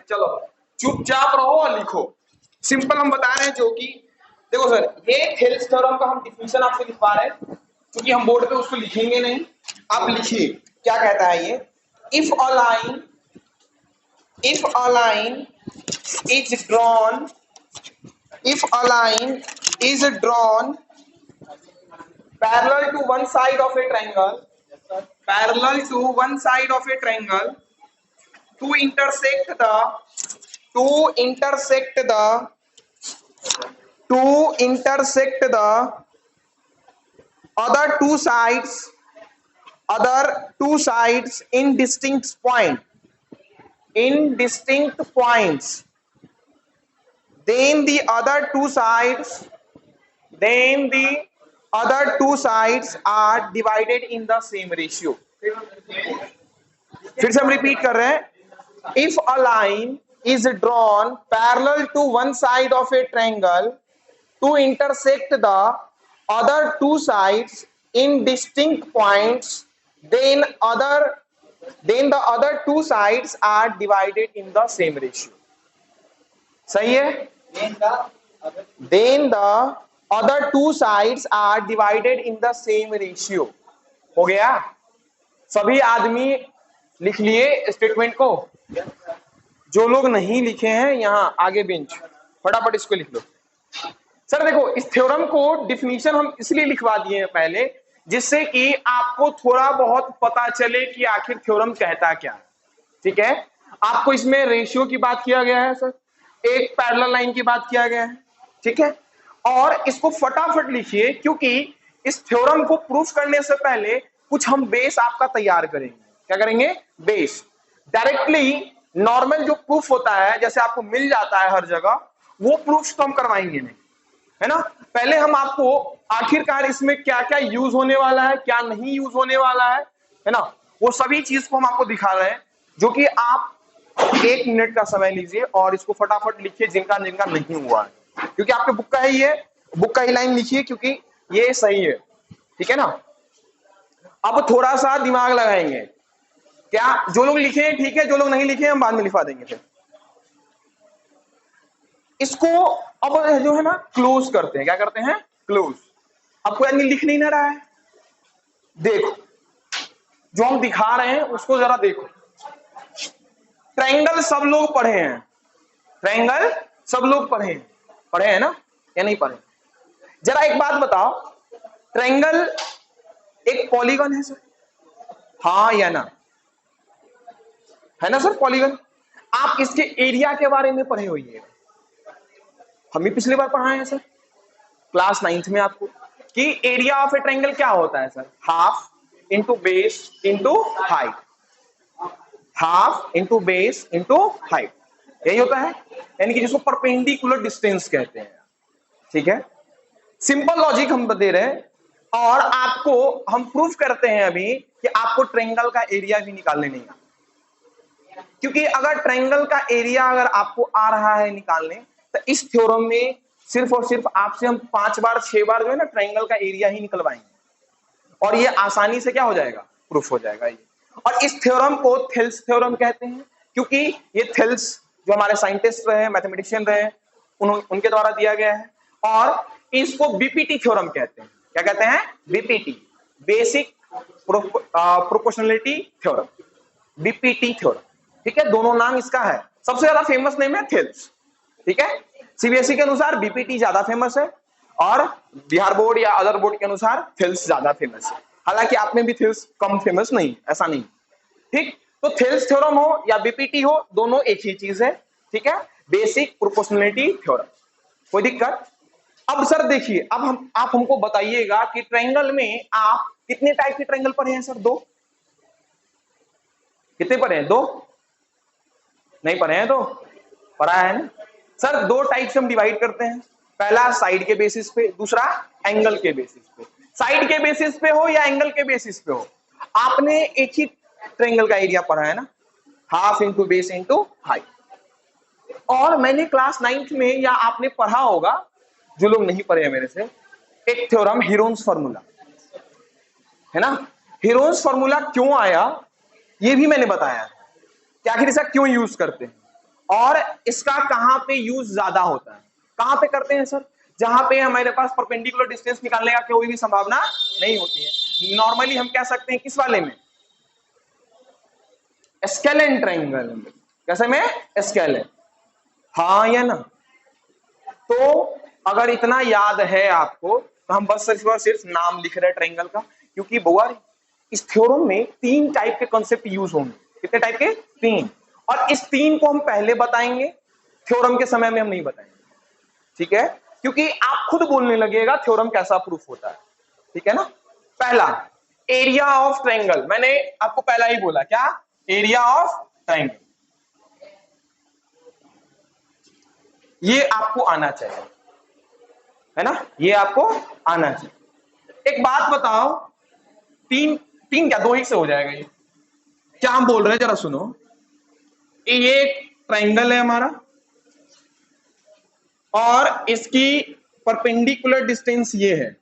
चलो चुपचाप रहो और लिखो। सिंपल हम बता रहे हैं जो कि देखो सर, ये थेल्स थ्योरम का हम डिफिनेशन आपसे लिखवा रहे हैं क्योंकि हम बोर्ड पे उसको लिखेंगे नहीं। आप लिखिए क्या कहता है ये। If a line is drawn if a line is drawn parallel to one side of a triangle to intersect the other two sides in distinct points, then the other two sides are divided in the same ratio. फिर से हम repeat कर रहे हैं। If a line is drawn parallel to one side of a triangle to intersect the other two sides in distinct points, then the other two sides are divided in the same ratio. सही है? Then the other two sides are divided in the same ratio. हो गया? सभी आदमी लिख लिए statement को? जो लोग नहीं लिखे हैं यहां आगे बेंच, फटाफट इसको लिख लो। सर देखो, इस थ्योरम को डिफिनीशन हम इसलिए लिखवा दिए हैं पहले, जिससे कि आपको थोड़ा बहुत पता चले कि आखिर थ्योरम कहता क्या है। ठीक है? आपको इसमें रेशियो की बात किया गया है सर, एक पैरेलल लाइन की बात किया गया है। ठीक है? और इसको फटाफट लिखिए क्योंकि इस थ्योरम को प्रूफ करने से पहले कुछ हम बेस आपका तैयार करेंगे। क्या करेंगे? बेस। डायरेक्टली नॉर्मल जो प्रूफ होता है, जैसे आपको मिल जाता है हर जगह, वो प्रूफ तो हम करवाएंगे नहीं, है ना। पहले हम आपको आखिरकार इसमें क्या क्या यूज होने वाला है, क्या नहीं यूज होने वाला है ना, वो सभी चीज को हम आपको दिखा रहे हैं, जो कि आप 1 मिनट का समय लीजिए और इसको फटाफट लिखिए जिनका नहीं हुआ है, क्योंकि आपके बुक का है ये, बुक का ही लाइन लिखिए क्योंकि ये सही है। ठीक है ना। अब थोड़ा सा दिमाग लगाएंगे। क्या जो लोग लिखे हैं ठीक है, जो लोग नहीं लिखे हैं हम बाद में लिखवा देंगे। फिर इसको अब जो है ना क्लोज करते हैं। क्या करते हैं? क्लोज। अब कोई आदमी लिख नहीं ना रहा है, देखो जो हम दिखा रहे हैं उसको जरा देखो। ट्रायंगल सब लोग पढ़े हैं, ट्रायंगल सब लोग पढ़े हैं ना, या नहीं पढ़े? जरा एक बात बताओ, ट्रायंगल एक पॉलीगन है सर? हाँ या ना? है ना सर पॉलीगन। आप इसके एरिया के बारे में पढ़े होइए, हम भी पिछली बार पढ़ाए हैं सर क्लास 9th में आपको, कि एरिया ऑफ ए ट्रायंगल क्या होता है sir? Half into base into height, half into base into height, यही होता है, यानी कि जिसको परपेंडिकुलर डिस्टेंस कहते हैं। ठीक है? सिंपल लॉजिक हम दे रहे हैं और आपको हम प्रूफ करते हैं अभी कि आपको ट्रायंगल का एरिया भी निकालने नहीं आता, क्योंकि अगर ट्रायंगल का एरिया अगर आपको आ रहा है निकालने, तो इस थ्योरम में सिर्फ और सिर्फ आपसे हम 5 बार 6 बार जो है ना ट्रायंगल का एरिया ही निकलवाएंगे और ये आसानी से क्या हो जाएगा? प्रूफ हो जाएगा ये। और इस थ्योरम को थेल्स थ्योरम कहते हैं, क्योंकि ये थेल्स जो हमारे साइंटिस्ट रहे, मैथमेटिशियन रहे, उनके द्वारा दिया गया है। और इसको बीपीटी थ्योरम कहते हैं। क्या कहते हैं? BPT, basic proportionality theorem, BPT theorem. ठीक है? दोनों नाम इसका है, सबसे ज्यादा फेमस नेम है थेल्स। ठीक है? सीबीएसई के अनुसार बीपीटी ज्यादा फेमस है और बिहार बोर्ड या अदर बोर्ड के अनुसार थेल्स ज्यादा फेमस है। हालांकि आप में भी थेल्स कम फेमस नहीं, ऐसा नहीं। ठीक? तो थेल्स थ्योरम हो या बीपीटी हो, दोनों एक ही चीज है। ठीक है? Basic proportionality theorem. कोई दिक्कत? अब सर देखिए, अब आप हमको बताइएगा कि ट्रायंगल में आप कितने टाइप के ट्रायंगल पढ़े हैं सर? 2? कितने पढ़े हैं? 2 नहीं पढ़े हैं? 2 पढ़ा है ना सर। 2 टाइप से हम डिवाइड करते हैं, पहला साइड के बेसिस पे, दूसरा एंगल के बेसिस पे। साइड के बेसिस पे हो या एंगल के बेसिस पे हो, आपने एक ही ट्रायंगल का एरिया पढ़ा है ना, half into base into height. और मैंने क्लास 9th में या आपने पढ़ा होगा, जो लोग नहीं पढ़े हैं मेरे से, एक थ्योरम हीरोन्स फार्मूला, है ना। हीरोन्स फार्मूला क्यों आया ये भी मैंने बताया कि आखिर इसका क्यों यूज करते हैं। और इसका कहां पे यूज ज्यादा होता है? कहां पे करते हैं सर? जहां पे हमारे पास परपेंडिकुलर डिस्टेंस निकालने का कोई भी संभावना नहीं होती है। नॉर्मली हम कह सकते हैं किस वाले में? स्केलेन ट्रायंगल में। कैसे में? स्केलेन। हाँ या ना? तो अगर इतना याद है आपको तो हम बस सिर्फ और सिर्फ नाम लिख रहे हैं ट्रायंगल का, क्योंकि बुआ इस थ्योरम में 3 टाइप के कॉन्सेप्ट यूज होंगे। कितने टाइप के? 3। और इस 3 को हम पहले बताएंगे, थ्योरम के समय में हम नहीं बताएंगे, ठीक है? क्योंकि आप खुद बोलने लगेगा थ्योरम कैसा प्रूफ होता है, ठीक है ना? पहला, एरिया ऑफ ट्रायंगल। मैंने आपको पहला ही बोला, क्या? Area of triangle. ये आपको आना चाहिए, है ना? ये आपको आना चाहिए। एक बात बताओ, तीन तीन क्या, 2 ही से हो जाएगा ये? क्या हम बोल रहे हैं जरा सुनो। ये ट्रायंगल है हमारा और इसकी परपेंडिकुलर डिस्टेंस ये है,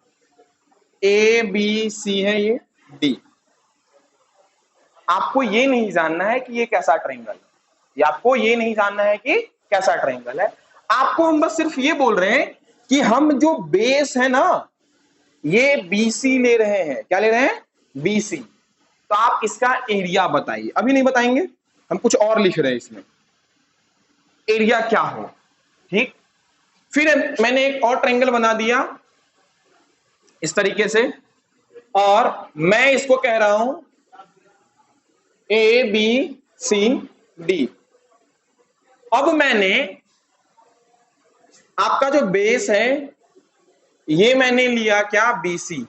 ए बी सी है, ये डी। आपको ये नहीं जानना है कि ये कैसा ट्रायंगल है, या आपको ये नहीं जानना है कि कैसा ट्रायंगल है। आपको हम बस सिर्फ ये बोल रहे हैं कि हम जो बेस है ना, ये बीसी ले रहे हैं। क्या ले रहे हैं? बीसी। तो आप इसका एरिया बताइए। अभी नहीं बताएंगे, हम कुछ और लिख रहे हैं इसमें, एरिया क्या हो, ठीक? फिर मैंने एक और ट्रायंगल बना दिया इस तरीके से, और मैं इसको कह रहा हूं ए बी सी डी। अब मैंने आपका जो बेस है ये मैंने लिया क्या? बीसी।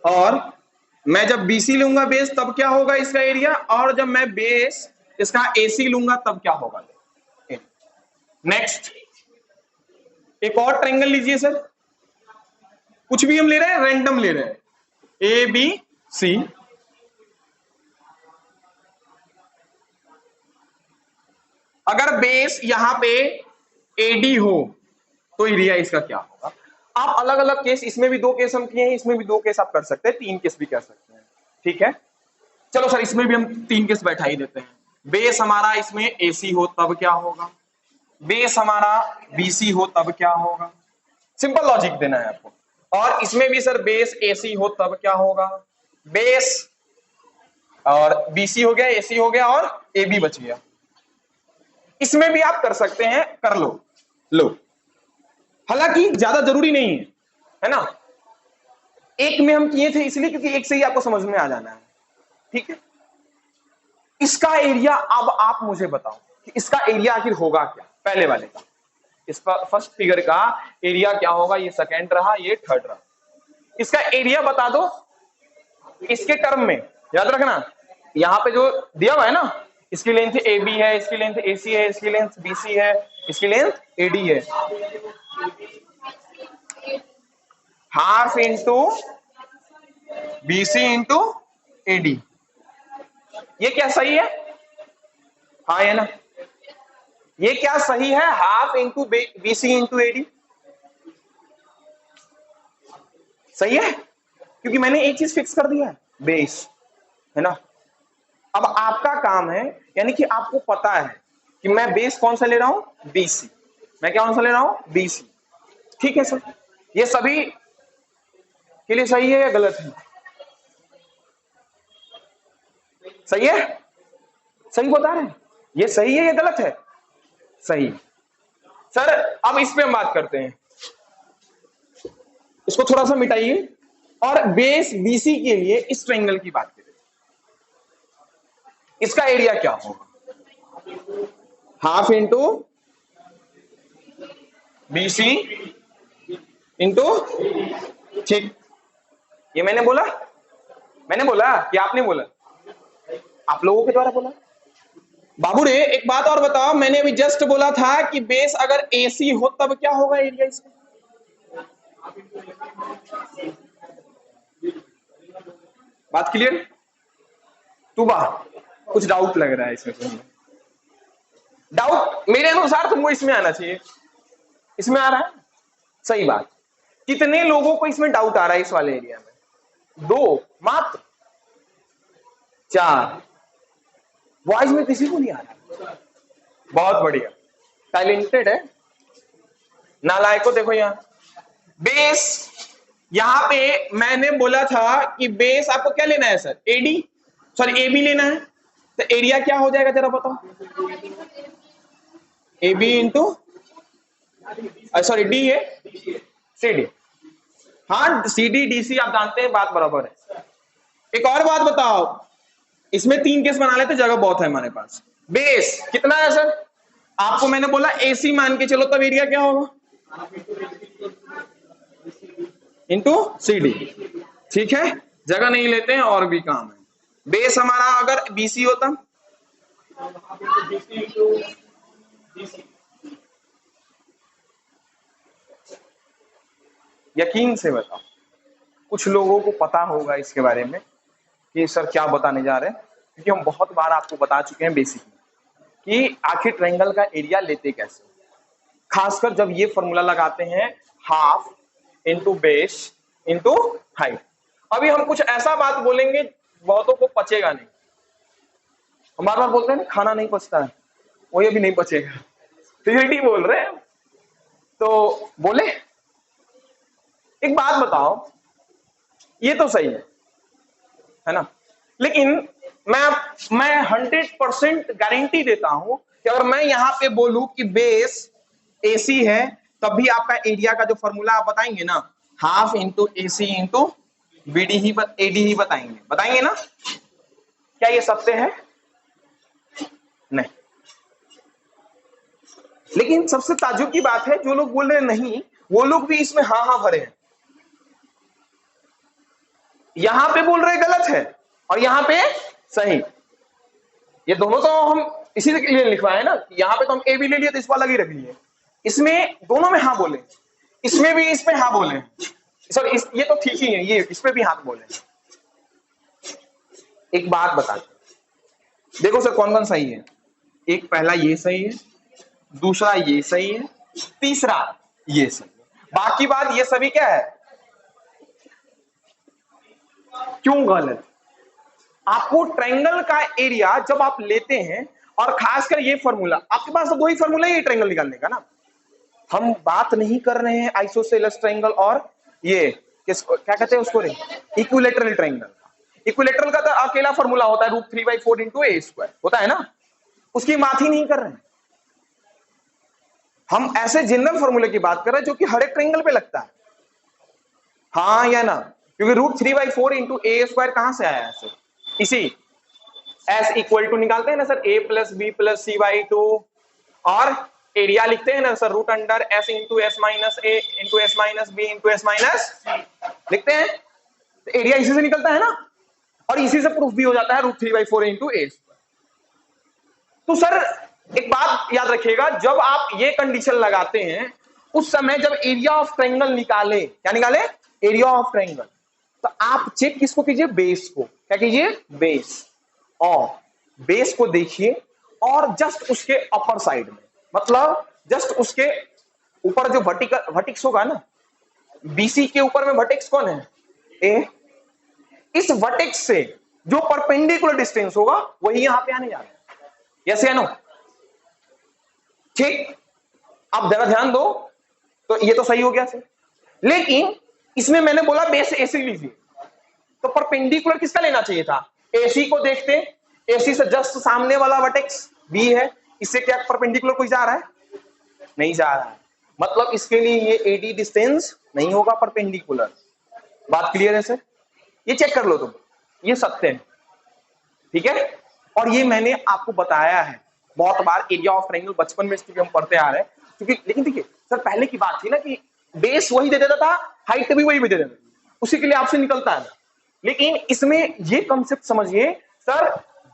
और मैं जब बीसी लूंगा बेस तब क्या होगा इसका एरिया, और जब मैं बेस इसका एसी लूंगा तब क्या होगा? नेक्स्ट, एक और ट्रायंगल लीजिए सर। कुछ भी हम ले रहे हैं, रैंडम ले रहे हैं, ए बी सी। अगर बेस यहां पे एडी हो तो एरिया इसका क्या होगा? आप अलग अलग केस, इसमें भी 2 केस हम किए हैं, इसमें भी 2 केस आप कर सकते हैं, 3 केस भी कर सकते हैं, ठीक है? चलो सर, इसमें भी हम 3 केस बैठा ही देते हैं। बेस हमारा इसमें एसी हो तब क्या होगा? बेस हमारा बीसी हो तब क्या होगा? सिंपल लॉजिक देना है आपको। और इसमें भी सर बेस एसी हो तब क्या होगा? बेस और बीसी हो गया, एसी हो गया, और एबी बच गया। इसमें भी आप कर सकते हैं, कर लो। हालांकि ज्यादा जरूरी नहीं है ना? एक में हम किए थे इसलिए क्योंकि एक से ही आपको समझ में आ जाना है, ठीक है? इसका एरिया अब आप मुझे बताओ कि इसका एरिया आखिर होगा क्या? पहले वाले का, इस फर्स्ट फिगर का एरिया क्या होगा? ये सेकंड रहा, ये थर्ड रहा। इसका एरिया बता दो इसके टर्म में। याद रखना, यहां पे जो दिया हुआ है ना, इसकी लेंथ ए बी है, इसकी लेंथ ए सी है, इसकी लेंथ बी सी है, इसकी लेंथ ए डी है। Half into B C into A D. ये क्या सही है? हाँ या ना? ये क्या सही है? Half into B C into A D सही है, क्योंकि मैंने एक चीज फिक्स कर दिया है, बेस, है ना? अब आपका काम है, यानी कि आपको पता है कि मैं बेस कौन सा ले रहा हूं? बीसी। मैं क्या कौन सा ले रहा हूं? बीसी। ठीक है सर, ये सभी के लिए सही है या गलत है? सही है? सही बता रहे हैं? ये सही है या गलत है? सही। सर अब इस पे हम बात करते हैं, इसको थोड़ा सा मिटाइए और बेस बीसी के लिए इस ट्रायंगल की बात करें। इसका एरिया क्या होगा? हाफ इंटू बीसी इंटू, ठीक। ये मैंने बोला कि आपने बोला? आप लोगों के द्वारा बोला। बाबू रे एक बात और बताओ, मैंने अभी जस्ट बोला था कि बेस अगर एसी हो तब क्या होगा एरिया इसका? बात क्लियर? तुबा कुछ डाउट लग रहा है इसमें तुम्हें? डाउट मेरे अनुसार तुमको इसमें आना चाहिए। इसमें आ रहा है? सही बात। कितने लोगों को इसमें डाउट आ रहा है इस वाले एरिया में? 2 मात्र? 4? वॉइस में किसी को नहीं आ रहा? बहुत बढ़िया, टैलेंटेड है। नालायक को देखो यहाँ बेस, यहां पे मैंने बोला था कि बेस आपको क्या लेना है सर, एडी सॉरी एबी लेना है, तो एरिया क्या हो जाएगा जरा बताओ, एबी इंटू सॉरी डी है सी डी, हाँ सी डी डी सी आप जानते हैं बात बराबर है। एक और बात बताओ, इसमें 3 केस बना लेते, जगह बहुत है हमारे पास। बेस कितना है सर, आपको मैंने बोला एसी मान के चलो, तब एरिया क्या होगा इंटू सी डी, ठीक है, जगह नहीं लेते हैं और भी काम है। बेस हमारा अगर बीसी होता, यकीन से बताओ, कुछ लोगों को पता होगा इसके बारे में कि सर क्या बताने जा रहे हैं, क्योंकि हम बहुत बार आपको बता चुके हैं बेसिक में कि आखिर ट्रायंगल का एरिया लेते कैसे, खासकर जब ये फॉर्मूला लगाते हैं half into base into height. अभी हम कुछ ऐसा बात बोलेंगे बहुतों को पचेगा नहीं, हम बार बार बोलते हैं ना खाना नहीं पचता है, वो ये भी नहीं पचेगा, रियलिटी बोल रहे हैं। तो बोले एक बात बताओ, ये तो सही है ना, लेकिन मैं 100% गारंटी देता हूं कि अगर मैं यहां पे बोलूं कि बेस एसी है, तब भी आपका एरिया का जो फॉर्मूला आप बताएंगे ना, half into AC into BD ही एडी ही बताएंगे ना, क्या ये सत्य है? नहीं। लेकिन सबसे ताज्जुब की बात है, जो लोग बोल रहे नहीं, वो लोग भी इसमें हाँ हाँ भरे हैं। यहां पे बोल रहे गलत है और यहां पे सही, ये दोनों तो हम इसी के लिए लिखवाए ना, यहां पे तो हम ए भी ले लिए तो इसको अलग ही रख लिए, इसमें दोनों में हाँ बोले, इसमें भी इस पे हाँ बोले, सॉरी ये तो ठीक ही है, ये इस पे भी हाँ बोले। एक बात बता देखो सर कौन कौन सही है, एक पहला ये सही है, दूसरा ये सही है, तीसरा ये सही है, बाकी बात ये सभी क्या है, क्यों गलत? आपको ट्रायंगल का एरिया जब आप लेते हैं, और खासकर ये फॉर्मूला, आपके पास तो दो ही फॉर्मूला है ये ट्रायंगल निकालने का ना, हम बात नहीं कर रहे हैं आइसोसेलेस ट्रायंगल और ये क्या कहते हैं उसको, इक्विलैटरल ट्रायंगल। इक्विलैटरल का तो अकेला फॉर्मूला होता है √3/4 इंटू ए स्क्वायर होता है ना, उसकी बात ही नहीं कर रहे हैं हम, ऐसे जनरल फॉर्मूले की बात कर रहे हैं जो कि हर एक ट्रायंगल पे लगता है, हाँ या ना, क्योंकि √3/4 इंटू ए स्क्वायर कहां से आया है, इसी एस इक्वल टू निकालते हैं ना sir, a plus B plus C by 2, और एरिया लिखते हैं ना sir √S into S minus A into S minus B into S minus लिखते हैं, तो एरिया इसी से निकलता है ना, और इसी से प्रूफ भी हो जाता है √3/4 इंटू ए। तो सर एक बात याद रखिएगा, जब आप ये कंडीशन लगाते हैं उस समय जब एरिया ऑफ ट्रायंगल निकाले, क्या निकाले, एरिया ऑफ ट्रायंगल, तो आप चेक किसको कीजिए, बेस को, क्या कीजिए, बेस, और बेस को देखिए और जस्ट उसके अपर साइड में, मतलब जस्ट उसके ऊपर जो वर्टिक्स होगा ना, बीसी के ऊपर में वर्टेक्स कौन है, ए, इस वर्टेक्स से जो परपेंडिकुलर डिस्टेंस होगा वही यहां पे आने जा रहा है, यस या नो, ठीक, आप जरा ध्यान दो, तो ये तो सही हो गया सर, लेकिन इसमें मैंने बोला बेस एसी लीजिए, तो परपेंडिकुलर किसका लेना चाहिए था, एसी को देखते, एसी से जस्ट सामने वाला वर्टेक्स बी है, इससे क्या परपेंडिकुलर कोई जा रहा है, नहीं जा रहा है, मतलब इसके लिए ये एडी डिस्टेंस नहीं होगा परपेंडिकुलर, बात क्लियर है सर, ये चेक कर लो तुम, ये सत्य है, ठीक है, और ये मैंने आपको बताया है बहुत बार, एरिया ऑफ ट्रायंगल बचपन में हम पढ़ते आ रहे हैं, क्योंकि लेकिन देखिए सर पहले की बात थी ना कि बेस वही दे देता था, हाइट भी वही दे देता था, उसी के लिए आपसे निकलता है, लेकिन इसमें ये कॉन्सेप्ट समझिए सर,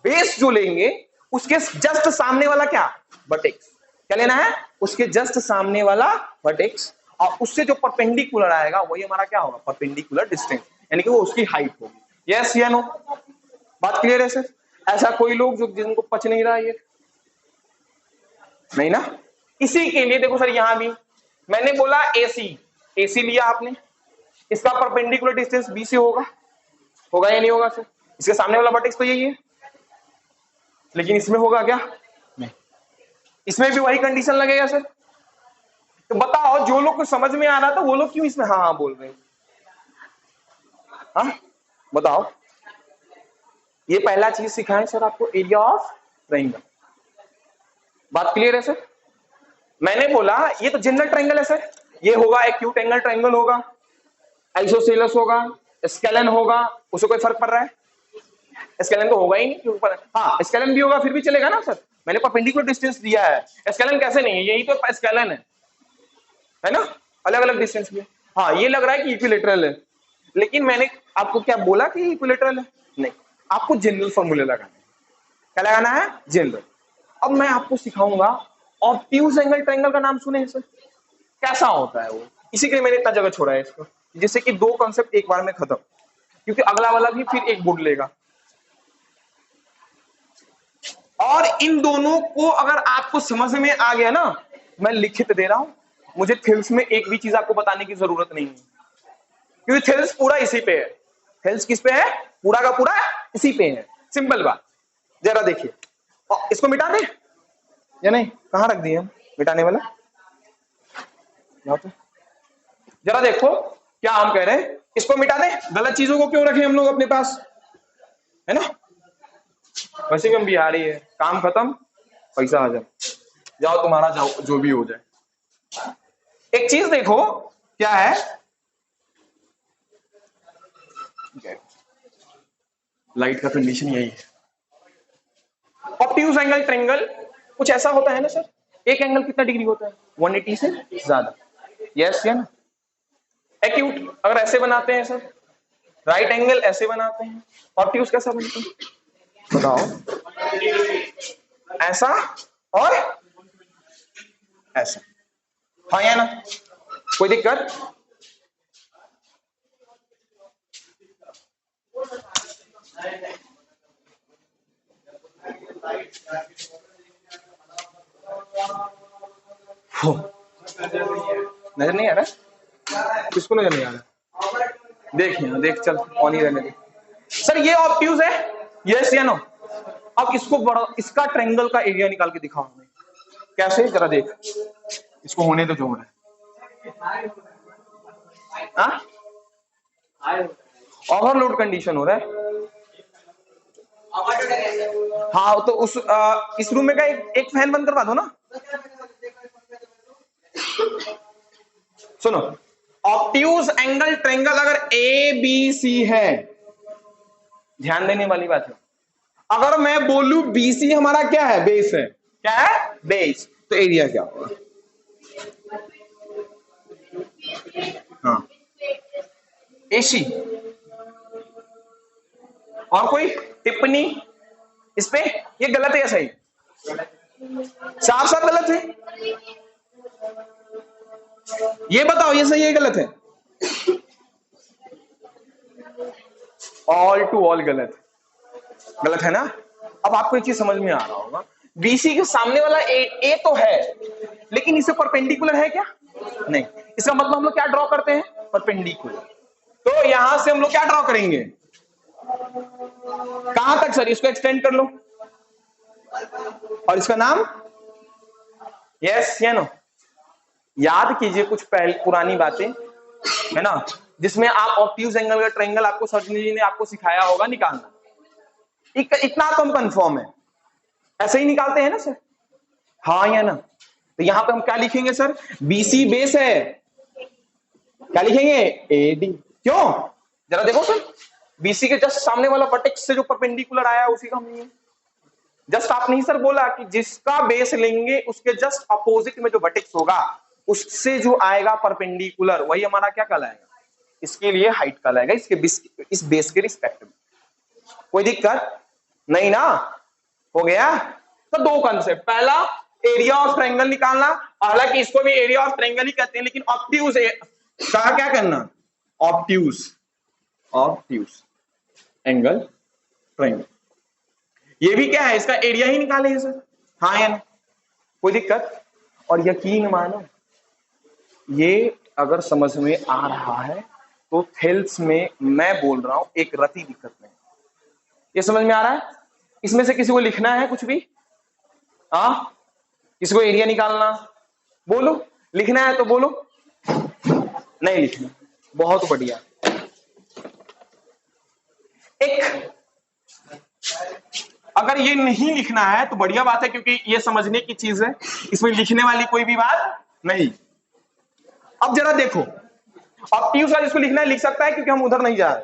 बेस जो लेंगे उसके जस्ट सामने वाला क्या, वर्टेक्स, क्या लेना है, उसके जस्ट सामने वाला वर्टेक्स, और उससे जो परपेंडिकुलर आएगा वही हमारा क्या होगा, परपेंडिकुलर डिस्टेंस, यानी कि वो उसकी हाइट होगी, यस या नो, बात क्लियर है सर? ऐसा कोई लोग जो जिनको पच नहीं रहा ये, नहीं ना, इसी के लिए देखो सर यहां भी मैंने बोला एसी, एसी लिया आपने, इसका परपेंडिकुलर डिस्टेंस बी से होगा या नहीं होगा सर, इसके सामने वाला वर्टेक्स तो यही है, लेकिन इसमें होगा क्या? नहीं। इसमें भी वही कंडीशन लगेगा सर। तो बताओ, जो लोग को समझ में आ रहा था वो लोग क्यों इसमें हाँ हाँ बोल रहे हैं? हाँ बताओ। ये पहला चीज सिखाएं सर आपको, एरिया ऑफ ट्रायंगल। बात क्लियर है सर? मैंने बोला ये तो जनरल ट्रायंगल है सर, ये होगा एक्यूट एंगल ट्रायंगल होगा, आइसोसेलेस होगा, स्केलन होगा, उससे कोई फर्क पड़ रहा है? स्केलन तो होगा ही नहीं, क्यों? हाँ स्केलन भी होगा फिर भी चलेगा ना सर, मैंने परपेंडिकुलर डिस्टेंस दिया है। स्केलन कैसे नहीं है? यही तो स्केलन है ना, अलग अलग डिस्टेंस में। हाँ ये लग रहा है कि इक्विलेटरल है, लेकिन मैंने आपको क्या बोला कि इक्विलेटरल है? नहीं, आपको जनरल फॉर्मूले लगाना है। क्या लगाना है? जनरल। अब मैं आपको सिखाऊंगा ऑब्ट्यूज एंगल ट्रायंगल का नाम सुने हैं सर? कैसा होता है वो, इसी के लिए मैंने इतना जगह छोड़ा है इसको, जिससे कि दो कॉन्सेप्ट एक बार में खत्म, क्योंकि अगला वाला भी फिर एक बुड लेगा। और इन दोनों को अगर आपको समझ में आ गया ना, मैं लिखित दे रहा हूं, मुझे थेल्स में एक भी चीज आपको बताने की जरूरत नहीं है, क्योंकि थेल्स पूरा इसी पे है। थेल्स किस पे है? पूरा का पूरा इसी पे है। सिंपल बात। जरा देखिए, इसको मिटा दे या नहीं? कहां रख दिए हम मिटाने वाला? तो जरा देखो क्या हम कह रहे हैं, इसको मिटा दे। गलत चीजों को क्यों रखे हम लोग अपने पास, है ना? वैसे भी हम बिहारी है, काम खत्म पैसा आ जाए, जाओ तुम्हारा जाओ जो भी हो जाए। एक चीज देखो क्या है, लाइट का कंडीशन यही है। ऑब्ट्यूज एंगल ट्रायंगल कुछ ऐसा होता है ना सर, एक एंगल कितना डिग्री होता है? 180 से ज्यादा। यस या ना? एक्यूट अगर ऐसे बनाते हैं सर, राइट एंगल ऐसे बनाते हैं, ऑब्ट्यूज कैसा बनता है बताओ? ऐसा और ऐसा। हाँ या ना? कोई दिक्कत? नजर नहीं आ रहा? किसको नजर नहीं आ रहा? देख यहाँ देख, चल ऑन ही रहने दे। सर ये ऑब्ट्यूज है, यस या नो? अब इसको बड़ा, इसका ट्रायंगल का एरिया निकाल के दिखाओ हमें। कैसे? जरा देख, इसको होने तो जो हो रहा है। ओवरलोड कंडीशन हो रहा है। हाँ तो उस इस रूम में का एक फैन बंद करवा दो ना। सुनो, ऑब्ट्यूज एंगल ट्रायंगल अगर ए बी सी है, ध्यान देने वाली बात है, अगर मैं बोलूं बीसी हमारा क्या है? बेस है। क्या है? बेस। तो एरिया क्या होगा? हाँ एसी। और कोई टिप्पणी इस पे? ये गलत है या सही? साफ साफ गलत है। ये बताओ ये सही है गलत है? ऑल टू ऑल गलत, गलत है ना? अब आपको एक चीज समझ में आ रहा होगा, बीसी के सामने वाला ए तो है, लेकिन इसे परपेंडिकुलर है क्या? नहीं। इसका मतलब हम लोग क्या ड्रॉ करते हैं? परपेंडिकुलर। तो यहां से हम लोग क्या ड्रॉ करेंगे? कहां तक सर? इसको एक्सटेंड कर लो, और इसका नाम यस या नो? याद कीजिए कुछ पहले पुरानी बातें, है ना, जिसमें आप ऑब्ट्यूज एंगल का ट्रायंगल आपको सर्जनी जी ने आपको सिखाया होगा निकालना। इतना तो हम कंफर्म है, ऐसे ही निकालते हैं ना सर? हाँ या ना? तो यहां पे हम क्या लिखेंगे सर? बीसी बेस है, क्या लिखेंगे? एडी। क्यों? जरा देखो सर, बीसी के जस्ट सामने वाला वर्टेक्स से जो परपेंडिकुलर आया उसी का हम लेंगे। जस्ट आपने ही सर बोला कि जिसका बेस लेंगे उसके जस्ट अपोजिट में जो वर्टेक्स होगा उससे जो आएगा परपेंडिकुलर, वही हमारा क्या कहलाएगा? इसके लिए हाइट कहलाएगा, इसके इस बेस के रिस्पेक्ट में। कोई दिक्कत नहीं ना? हो गया? तो दो कंसेप्ट, पहला एरिया ऑफ ट्रायंगल निकालना, हालांकि इसको भी एरिया ऑफ ट्रायंगल ही कहते हैं, लेकिन ऑब्ट्यूज का क्या करना? Obtuse, obtuse angle triangle. ये भी क्या है? इसका एरिया ही निकाले हैं सर। हाँ या ना? कोई दिक्कत? और यकीन मानो, ये अगर समझ में आ रहा है तो थेल्स में मैं बोल रहा हूं एक रति दिक्कत नहीं। ये समझ में आ रहा है? इसमें से किसी को लिखना है कुछ भी? हाँ, किसी को एरिया निकालना? बोलो, लिखना है तो बोलो। नहीं लिखना, बहुत बढ़िया। एक, अगर ये नहीं लिखना है तो बढ़िया बात है, क्योंकि ये समझने की चीज है, इसमें लिखने वाली कोई भी बात नहीं। अब जरा देखो, ऑब्ट्यूज का जिसको लिखना है लिख सकता है, क्योंकि हम उधर नहीं जा रहे।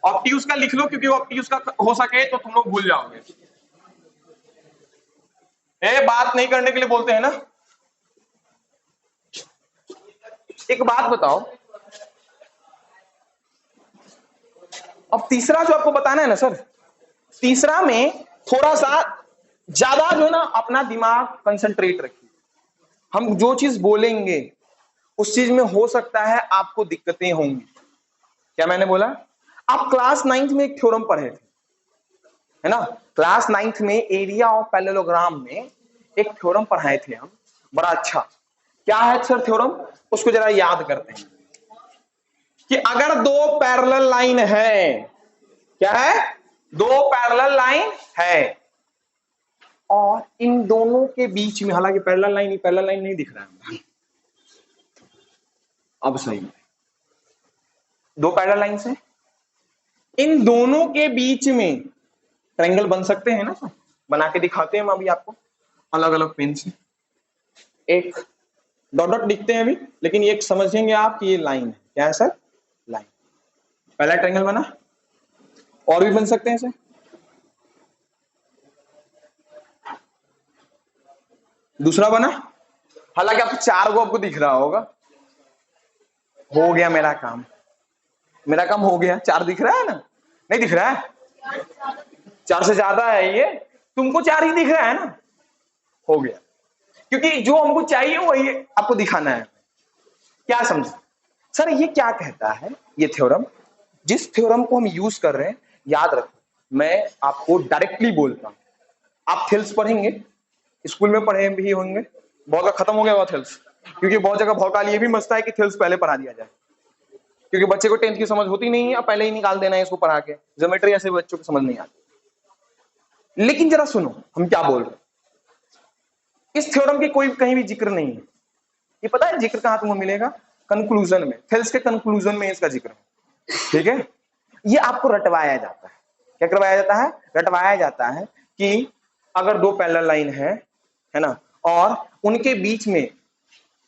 ऑब्ट्यूज का लिख लो, क्योंकि ऑब्ट्यूज का हो सके तो तुम लोग भूल जाओगे। बात नहीं करने के लिए बोलते हैं ना। एक बात बताओ, अब तीसरा जो आपको बताना है ना सर, तीसरा में थोड़ा सा ज्यादा जो है ना अपना दिमाग कंसंट्रेट रखिए। हम जो चीज बोलेंगे उस चीज में हो सकता है आपको दिक्कतें होंगी। क्या मैंने बोला? आप क्लास 9th में एक थ्योरम पढ़े थे, है ना? क्लास 9th में एरिया ऑफ पैरेललोग्राम में एक थ्योरम पढ़ाए थे हम, बड़ा अच्छा। क्या है सर थ्योरम? उसको जरा याद करते हैं कि अगर दो पैरेलल लाइन है, क्या है? दो पैरेलल लाइन है और इन दोनों के बीच में, हालांकि पैरेलल लाइन नहीं दिख रहा है, अब सही है, दो पैरेलल लाइन है, इन दोनों के बीच में ट्रायंगल बन सकते हैं ना सर? बना के दिखाते हैं हम अभी आपको अलग अलग पेन से। एक डॉट डॉट लिखते हैं अभी, लेकिन ये समझेंगे आप कि ये लाइन है। क्या है सर? लाइन। पहला ट्रायंगल बना, और भी बन सकते हैं सर। दूसरा बना, हालांकि आपको चार को आपको दिख रहा होगा। हो गया मेरा काम, मेरा काम हो गया। चार दिख रहा है ना? नहीं दिख रहा है? चार से ज्यादा है ये, तुमको चार ही दिख रहा है ना? हो गया, क्योंकि जो हमको चाहिए वही आपको दिखाना है। क्या समझे सर? ये क्या कहता है ये थ्योरम? जिस थ्योरम को हम यूज कर रहे हैं, याद रखो, मैं आपको डायरेक्टली बोलता हूं। आप थेल्स पढ़ेंगे, स्कूल में पढ़े भी होंगे, बहुत खत्म हो गया हुआ थेल्स, क्योंकि बहुत जगह भौकाल ये भी मचता है कि थेल्स पहले पढ़ा दिया जाए, क्योंकि बच्चे को 10th की समझ होती नहीं है, अब पहले ही निकाल देना है इसको पढ़ा के। ज्योमेट्री ऐसे बच्चों को समझ नहीं आती। लेकिन जरा सुनो हम क्या बोल रहे हैं। इस थ्योरम की कोई कहीं भी जिक्र नहीं है। ये पता है जिक्र कहां तुमको मिलेगा? कंक्लूजन में, थेल्स के कंक्लूजन में इसका जिक्र है। ठीक है? ये आपको रटवाया जाता है। क्या करवाया जाता है? रटवाया जाता है कि अगर दो पैरेलल लाइन है ना, और उनके बीच में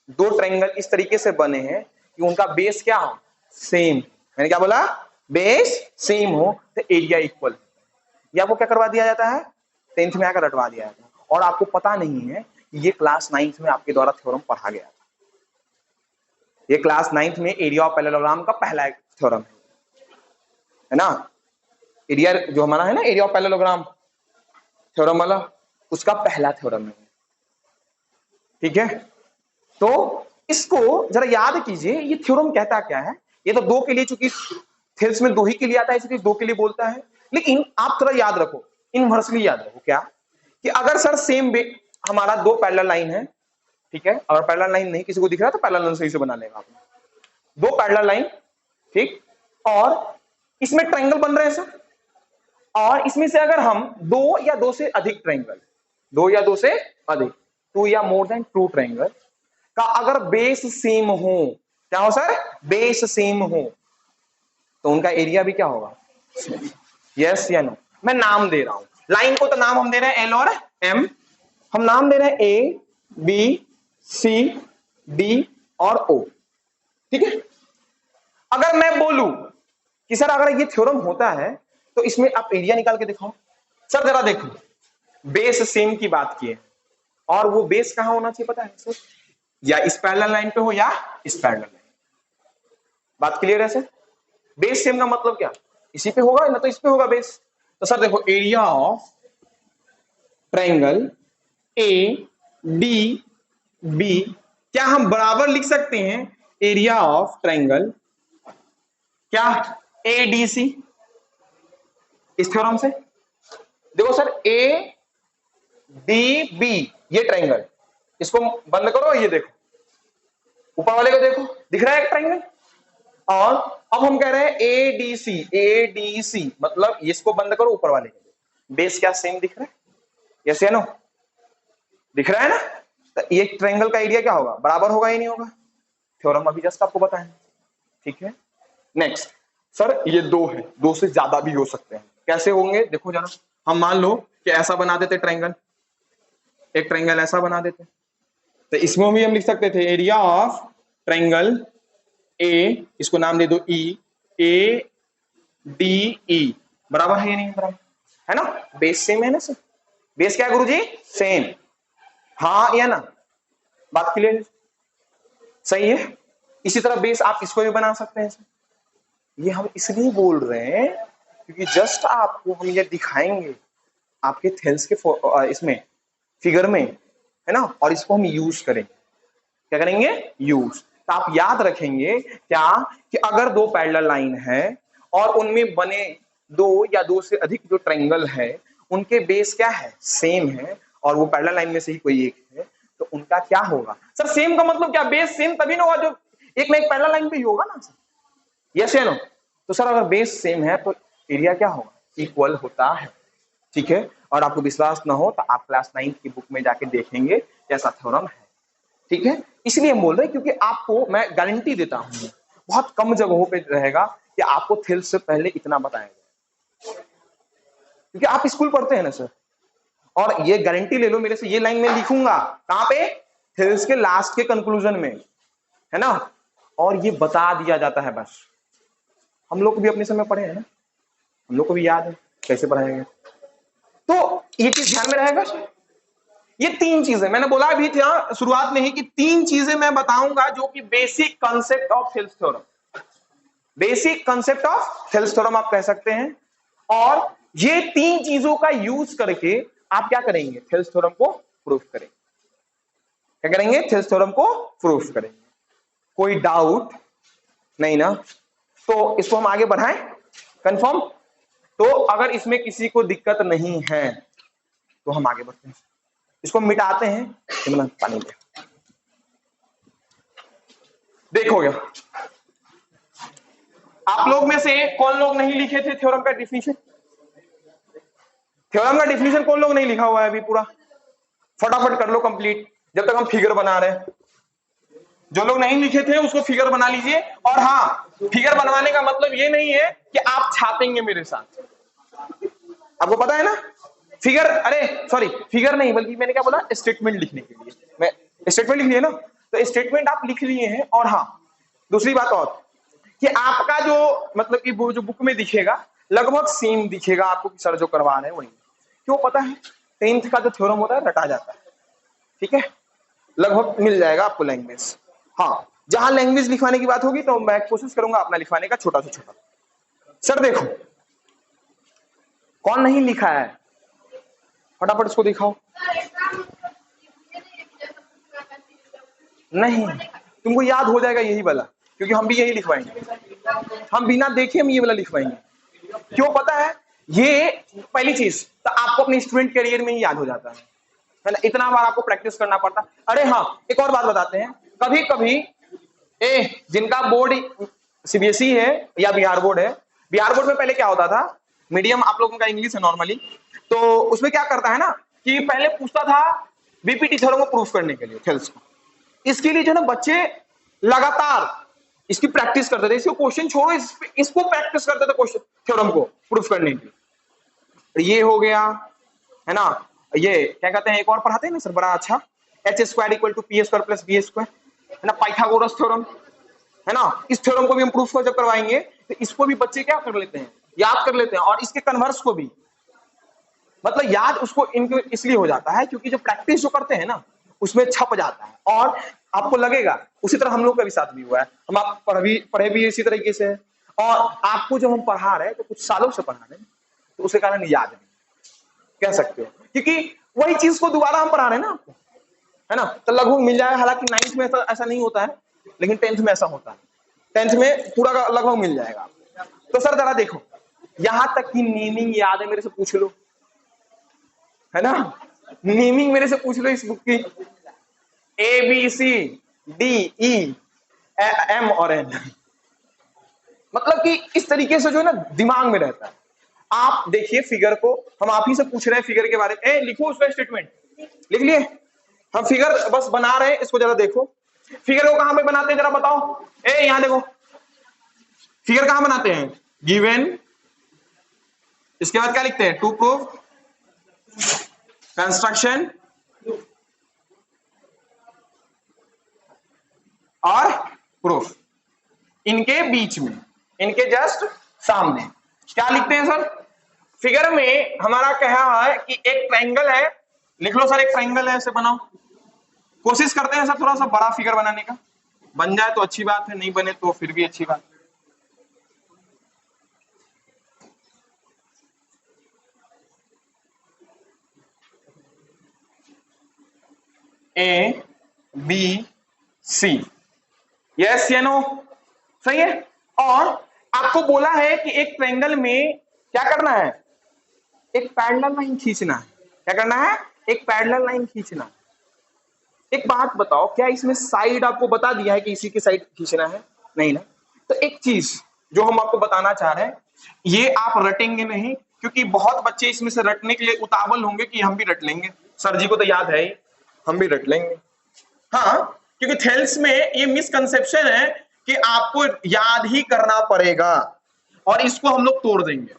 दो ट्रायंगल इस तरीके से बने हैं कि उनका बेस क्या हो? सेम। मैंने क्या बोला? बेस सेम हो तो एरिया इक्वल। या वो क्या करवा दिया जाता है? 10th में आकर रटवा दिया जाता है। और आपको पता नहीं है ये क्लास 9th में आपके द्वारा थ्योरम पढ़ा गया था। ये क्लास 9th में एरिया ऑफ पैरेललोग्राम का पहला थ्योरम है ना? एरिया जो हमारा है ना, एरिया ऑफ पैरेललोग्राम थ्योरम वाला, उसका पहला थ्योरम है। ठीक है? तो इसको जरा याद कीजिए, ये थ्योरम कहता क्या है। ये तो दो के लिए, चूंकि थेल्स में दो ही के लिए आता है इसलिए दो के लिए बोलता है। लेकिन आप थोड़ा याद रखो, इनवर्सली याद रखो। क्या? कि अगर सर सेम हमारा दो पैरेलल लाइन है, ठीक है, अगर पैरेलल लाइन नहीं किसी को दिख रहा तो पैरेलल लाइन सही से बना लेगा आपने। दो पैरेलल लाइन, ठीक, और इसमें ट्रायंगल बन रहे हैं सर, और इसमें से अगर हम दो या दो से अधिक ट्रायंगल, दो या दो से अधिक, टू या मोर देन टू ट्रायंगल का अगर बेस सेम हो, क्या हो सर? बेस सेम हो, तो उनका एरिया भी क्या होगा? यस या नो? मैं नाम दे रहा हूं लाइन को, तो नाम हम दे रहे हैं एल और एम। हम नाम दे रहे हैं ए बी सी डी और ओ। ठीक है? अगर मैं बोलूं कि सर अगर ये थ्योरम होता है तो इसमें आप एरिया निकाल के दिखाओ। सर जरा देखो, बेस सेम की बात की है, और वो बेस कहां होना चाहिए पता है सर? या इस पैरेलल लाइन पे हो या इस पैरेलल लाइन। बात क्लियर है सर? बेस सेम का मतलब क्या? इसी पे होगा ना, तो इस पे होगा बेस। तो सर देखो, area of triangle A D B, क्या हम बराबर लिख सकते हैं एरिया ऑफ ट्रायंगल क्या? ए डी सी, इस थ्योरम से। देखो सर, ए डी बी ये ट्रायंगल, इसको बंद करो, ये देखो ऊपर वाले को देखो, दिख रहा है एक ट्रायंगल। और अब हम कह रहे हैं A D C, A D C मतलब इसको बंद करो, ऊपर वाले को। बेस क्या सेम दिख रहा है? यस या नो? दिख रहा है ना? तो ये ट्रायंगल का एरिया क्या होगा? बराबर होगा या नहीं होगा? थ्योरम अभी जस्ट आपको बताएं। ठीक है, नेक्स्ट। सर ये दो है, दो से ज्यादा भी हो सकते हैं, कैसे होंगे देखो जरा। हम मान लो कि ऐसा बना देते ट्रायंगल, एक ट्रायंगल ऐसा बना देते, तो इसमें भी हम लिख सकते थे एरिया ऑफ ट्रायंगल ए, इसको नाम दे दो ई, ए डी ई, बराबर है या नहीं बराबर है ना? बेस सेम है ना सर? बेस क्या है गुरुजी? सेम। हाँ या ना? बात क्लियर? सही है। इसी तरह बेस आप इसको भी बना सकते हैं सर। ये हम इसलिए बोल रहे हैं क्योंकि जस्ट आपको हम ये दिखाएंगे आपके थेल्स के इसमें फिगर में, है ना, और इसको हम यूज करेंगे। क्या करेंगे? यूज। तो आप याद रखेंगे क्या कि अगर दो पैरेलल लाइन है और उनमें बने दो या दो से अधिक जो ट्रायंगल है उनके बेस क्या है? सेम है, और वो पैरेलल लाइन में से ही कोई एक है, तो उनका क्या होगा? सर सेम का मतलब क्या? बेस सेम तभी ना होगा जो एक ना एक पैरेलल लाइन पे ही होगा ना सर। यस या नो? तो सर अगर बेस सेम है तो एरिया क्या होगा? इक्वल होता है। ठीक है, और आपको विश्वास ना हो तो आप क्लास 9 की बुक में जाके देखेंगे ऐसा थ्योरम है। ठीक है, इसलिए हम बोल रहे हैं क्योंकि आपको मैं गारंटी देता हूं बहुत कम जगहों पे रहेगा कि आपको थेल्स से पहले इतना बताया जाए, क्योंकि आप स्कूल पढ़ते हैं ना सर। और ये गारंटी ले लो मेरे से, ये लाइन में लिखूंगा कहां पे? थेल्स के लास्ट के कंक्लूजन में, है ना? और ये बता दिया जाता है बस। हम लोग को भी अपने समय पढ़े हैं ना, हम लोग को भी याद है कैसे पढ़ाया गया। तो ये चीज ध्यान में रहेगा सर। ये तीन चीजें मैंने बोला भी था शुरुआत में ही कि तीन चीजें मैं बताऊंगा जो कि basic concept of Thales theorem, basic concept of Thales theorem आप कह सकते हैं। और ये तीन चीजों का यूज करके आप क्या करेंगे? थेल्स थ्योरम को प्रूफ करेंगे। क्या करेंगे? थेल्स थ्योरम को प्रूफ करेंगे। कोई डाउट नहीं ना? तो इसको हम आगे बढ़ाएं कंफर्म। तो अगर इसमें किसी को दिक्कत नहीं है तो हम आगे बढ़ते हैं, इसको मिटाते हैं। पानी दे, देखोगे आप लोग में से कौन लोग नहीं लिखे थे थ्योरम का डिफिनीशन? थ्योरम का डिफिनीशन कौन लोग नहीं लिखा हुआ है अभी पूरा? फटाफट कर लो कंप्लीट जब तक हम फिगर बना रहे हैं। जो लोग नहीं लिखे थे उसको फिगर बना लीजिए। और हाँ, फिगर बनवाने का मतलब ये नहीं है कि आप छापेंगे मेरे साथ, आपको पता है ना फिगर, अरे सॉरी फिगर नहीं बल्कि मैंने क्या बोला? स्टेटमेंट लिखने के लिए। मैं स्टेटमेंट लिख लिए ना, तो स्टेटमेंट आप लिख लिए हैं। और हाँ, दूसरी बात और कि आपका जो मतलब कि वो जो बुक में दिखेगा लगभग सेम दिखेगा आपको कि सर जो करवा रहे हैं वही। क्यों पता है? 10th का जो थ्योरम होता है रटा जाता है। ठीक है, लगभग मिल जाएगा आपको लैंग्वेज। हाँ, जहां लैंग्वेज लिखवाने की बात होगी तो मैं कोशिश करूंगा अपना लिखवाने का छोटा से छोटा। सर देखो कौन नहीं लिखा है, फटाफट इसको दिखाओ। नहीं, तुमको याद हो जाएगा यही वाला, क्योंकि हम भी यही लिखवाएंगे। हम बिना देखे हम ये वाला लिखवाएंगे। क्यों पता है? ये पहली चीज तो आपको अपने स्टूडेंट करियर में ही याद हो जाता है ना, इतना बार आपको प्रैक्टिस करना पड़ता। अरे हाँ, एक और बात बताते हैं। कभी कभी जिनका बोर्ड सीबीएसई है या बिहार बोर्ड है, बिहार बोर्ड में पहले क्या होता था, मीडियम आप लोगों का इंग्लिश है नॉर्मली, तो उसमें क्या करता है ना कि पहले पूछता था बीपीटी थ्योरम को प्रूफ करने के लिए थेल्स को। इसके लिए जो ना बच्चे लगातार इसकी प्रैक्टिस करते थे। इसको क्वेश्चन छोड़ो, इसको प्रैक्टिस करते थे क्वेश्चन थ्योरम को प्रूफ करने के लिए। ये हो गया, है ना? ये क्या कहते हैं, एक और पढ़ाते हैं ना सर बड़ा अच्छा, H square equal to P square plus B square, है ना, पाइथागोरस थ्योरम, है ना। इस थ्योरम को भी हम प्रूफ जब करवाएंगे तो इसको भी बच्चे क्या कर लेते हैं, याद कर लेते हैं। और इसके कन्वर्स को भी, मतलब याद उसको इनको इसलिए हो जाता है क्योंकि जो प्रैक्टिस जो करते हैं ना उसमें छप जाता है। और आपको लगेगा उसी तरह हम लोग का भी साथ भी हुआ है, हम आप पढ़े भी इसी तरीके से है। और आपको जब हम पढ़ा रहे हैं तो कुछ सालों से पढ़ा रहे हैं तो उसके कारण याद है, कह सकते हो, क्योंकि वही चीज को दोबारा हम पढ़ा रहे हैं ना आपको, है ना। तो लगभग मिल जाएगा। हालांकि 9th में ऐसा नहीं होता है, लेकिन 10th में ऐसा होता है। 10th में पूरा का लगभग मिल जाएगा। तो सर जरा देखो, यहां तक की नेमिंग याद है, मेरे से पूछ लो, है ना। नेमिंग मेरे से पूछ लो इस बुक की, ABCDE M और N, मतलब कि इस तरीके से जो है ना दिमाग में रहता है। आप देखिए फिगर को, हम आप ही से पूछ रहे हैं फिगर के बारे में। लिखो उसका स्टेटमेंट, लिख लिए? हम फिगर बस बना रहे हैं, इसको जरा देखो। फिगर को कहां पे बनाते हैं जरा बताओ। यहां देखो, फिगर कहां बनाते हैं? गिवन, इसके बाद क्या लिखते हैं? टू प्रूव, कंस्ट्रक्शन और प्रूफ। इनके बीच में, इनके जस्ट सामने क्या लिखते हैं सर? फिगर में हमारा कहा है कि एक ट्रायंगल है, लिख लो सर एक ट्रायंगल है, ऐसे बनाओ। कोशिश करते हैं सर थोड़ा सा बड़ा फिगर बनाने का, बन जाए तो अच्छी बात है, नहीं बने तो फिर भी अच्छी बात है। ए बी सी, यस या नो? सही है। और आपको बोला है कि एक ट्रायंगल में क्या करना है? एक पैरेलल लाइन खींचना है। क्या करना है? एक पैरेलल लाइन खींचना है। एक बात बताओ, क्या इसमें साइड आपको बता दिया है कि इसी की साइड खींचना है? नहीं ना। तो एक चीज जो हम आपको बताना चाह रहे हैं, ये आप रटेंगे नहीं, क्योंकि बहुत बच्चे इसमें से रटने के लिए उतावल होंगे कि हम भी रट लेंगे, सर जी को तो याद है ही, हम भी रट लेंगे। हाँ, क्योंकि थेल्स में ये मिसकंसेप्शन है कि आपको याद ही करना पड़ेगा, और इसको हम लोग तोड़ देंगे।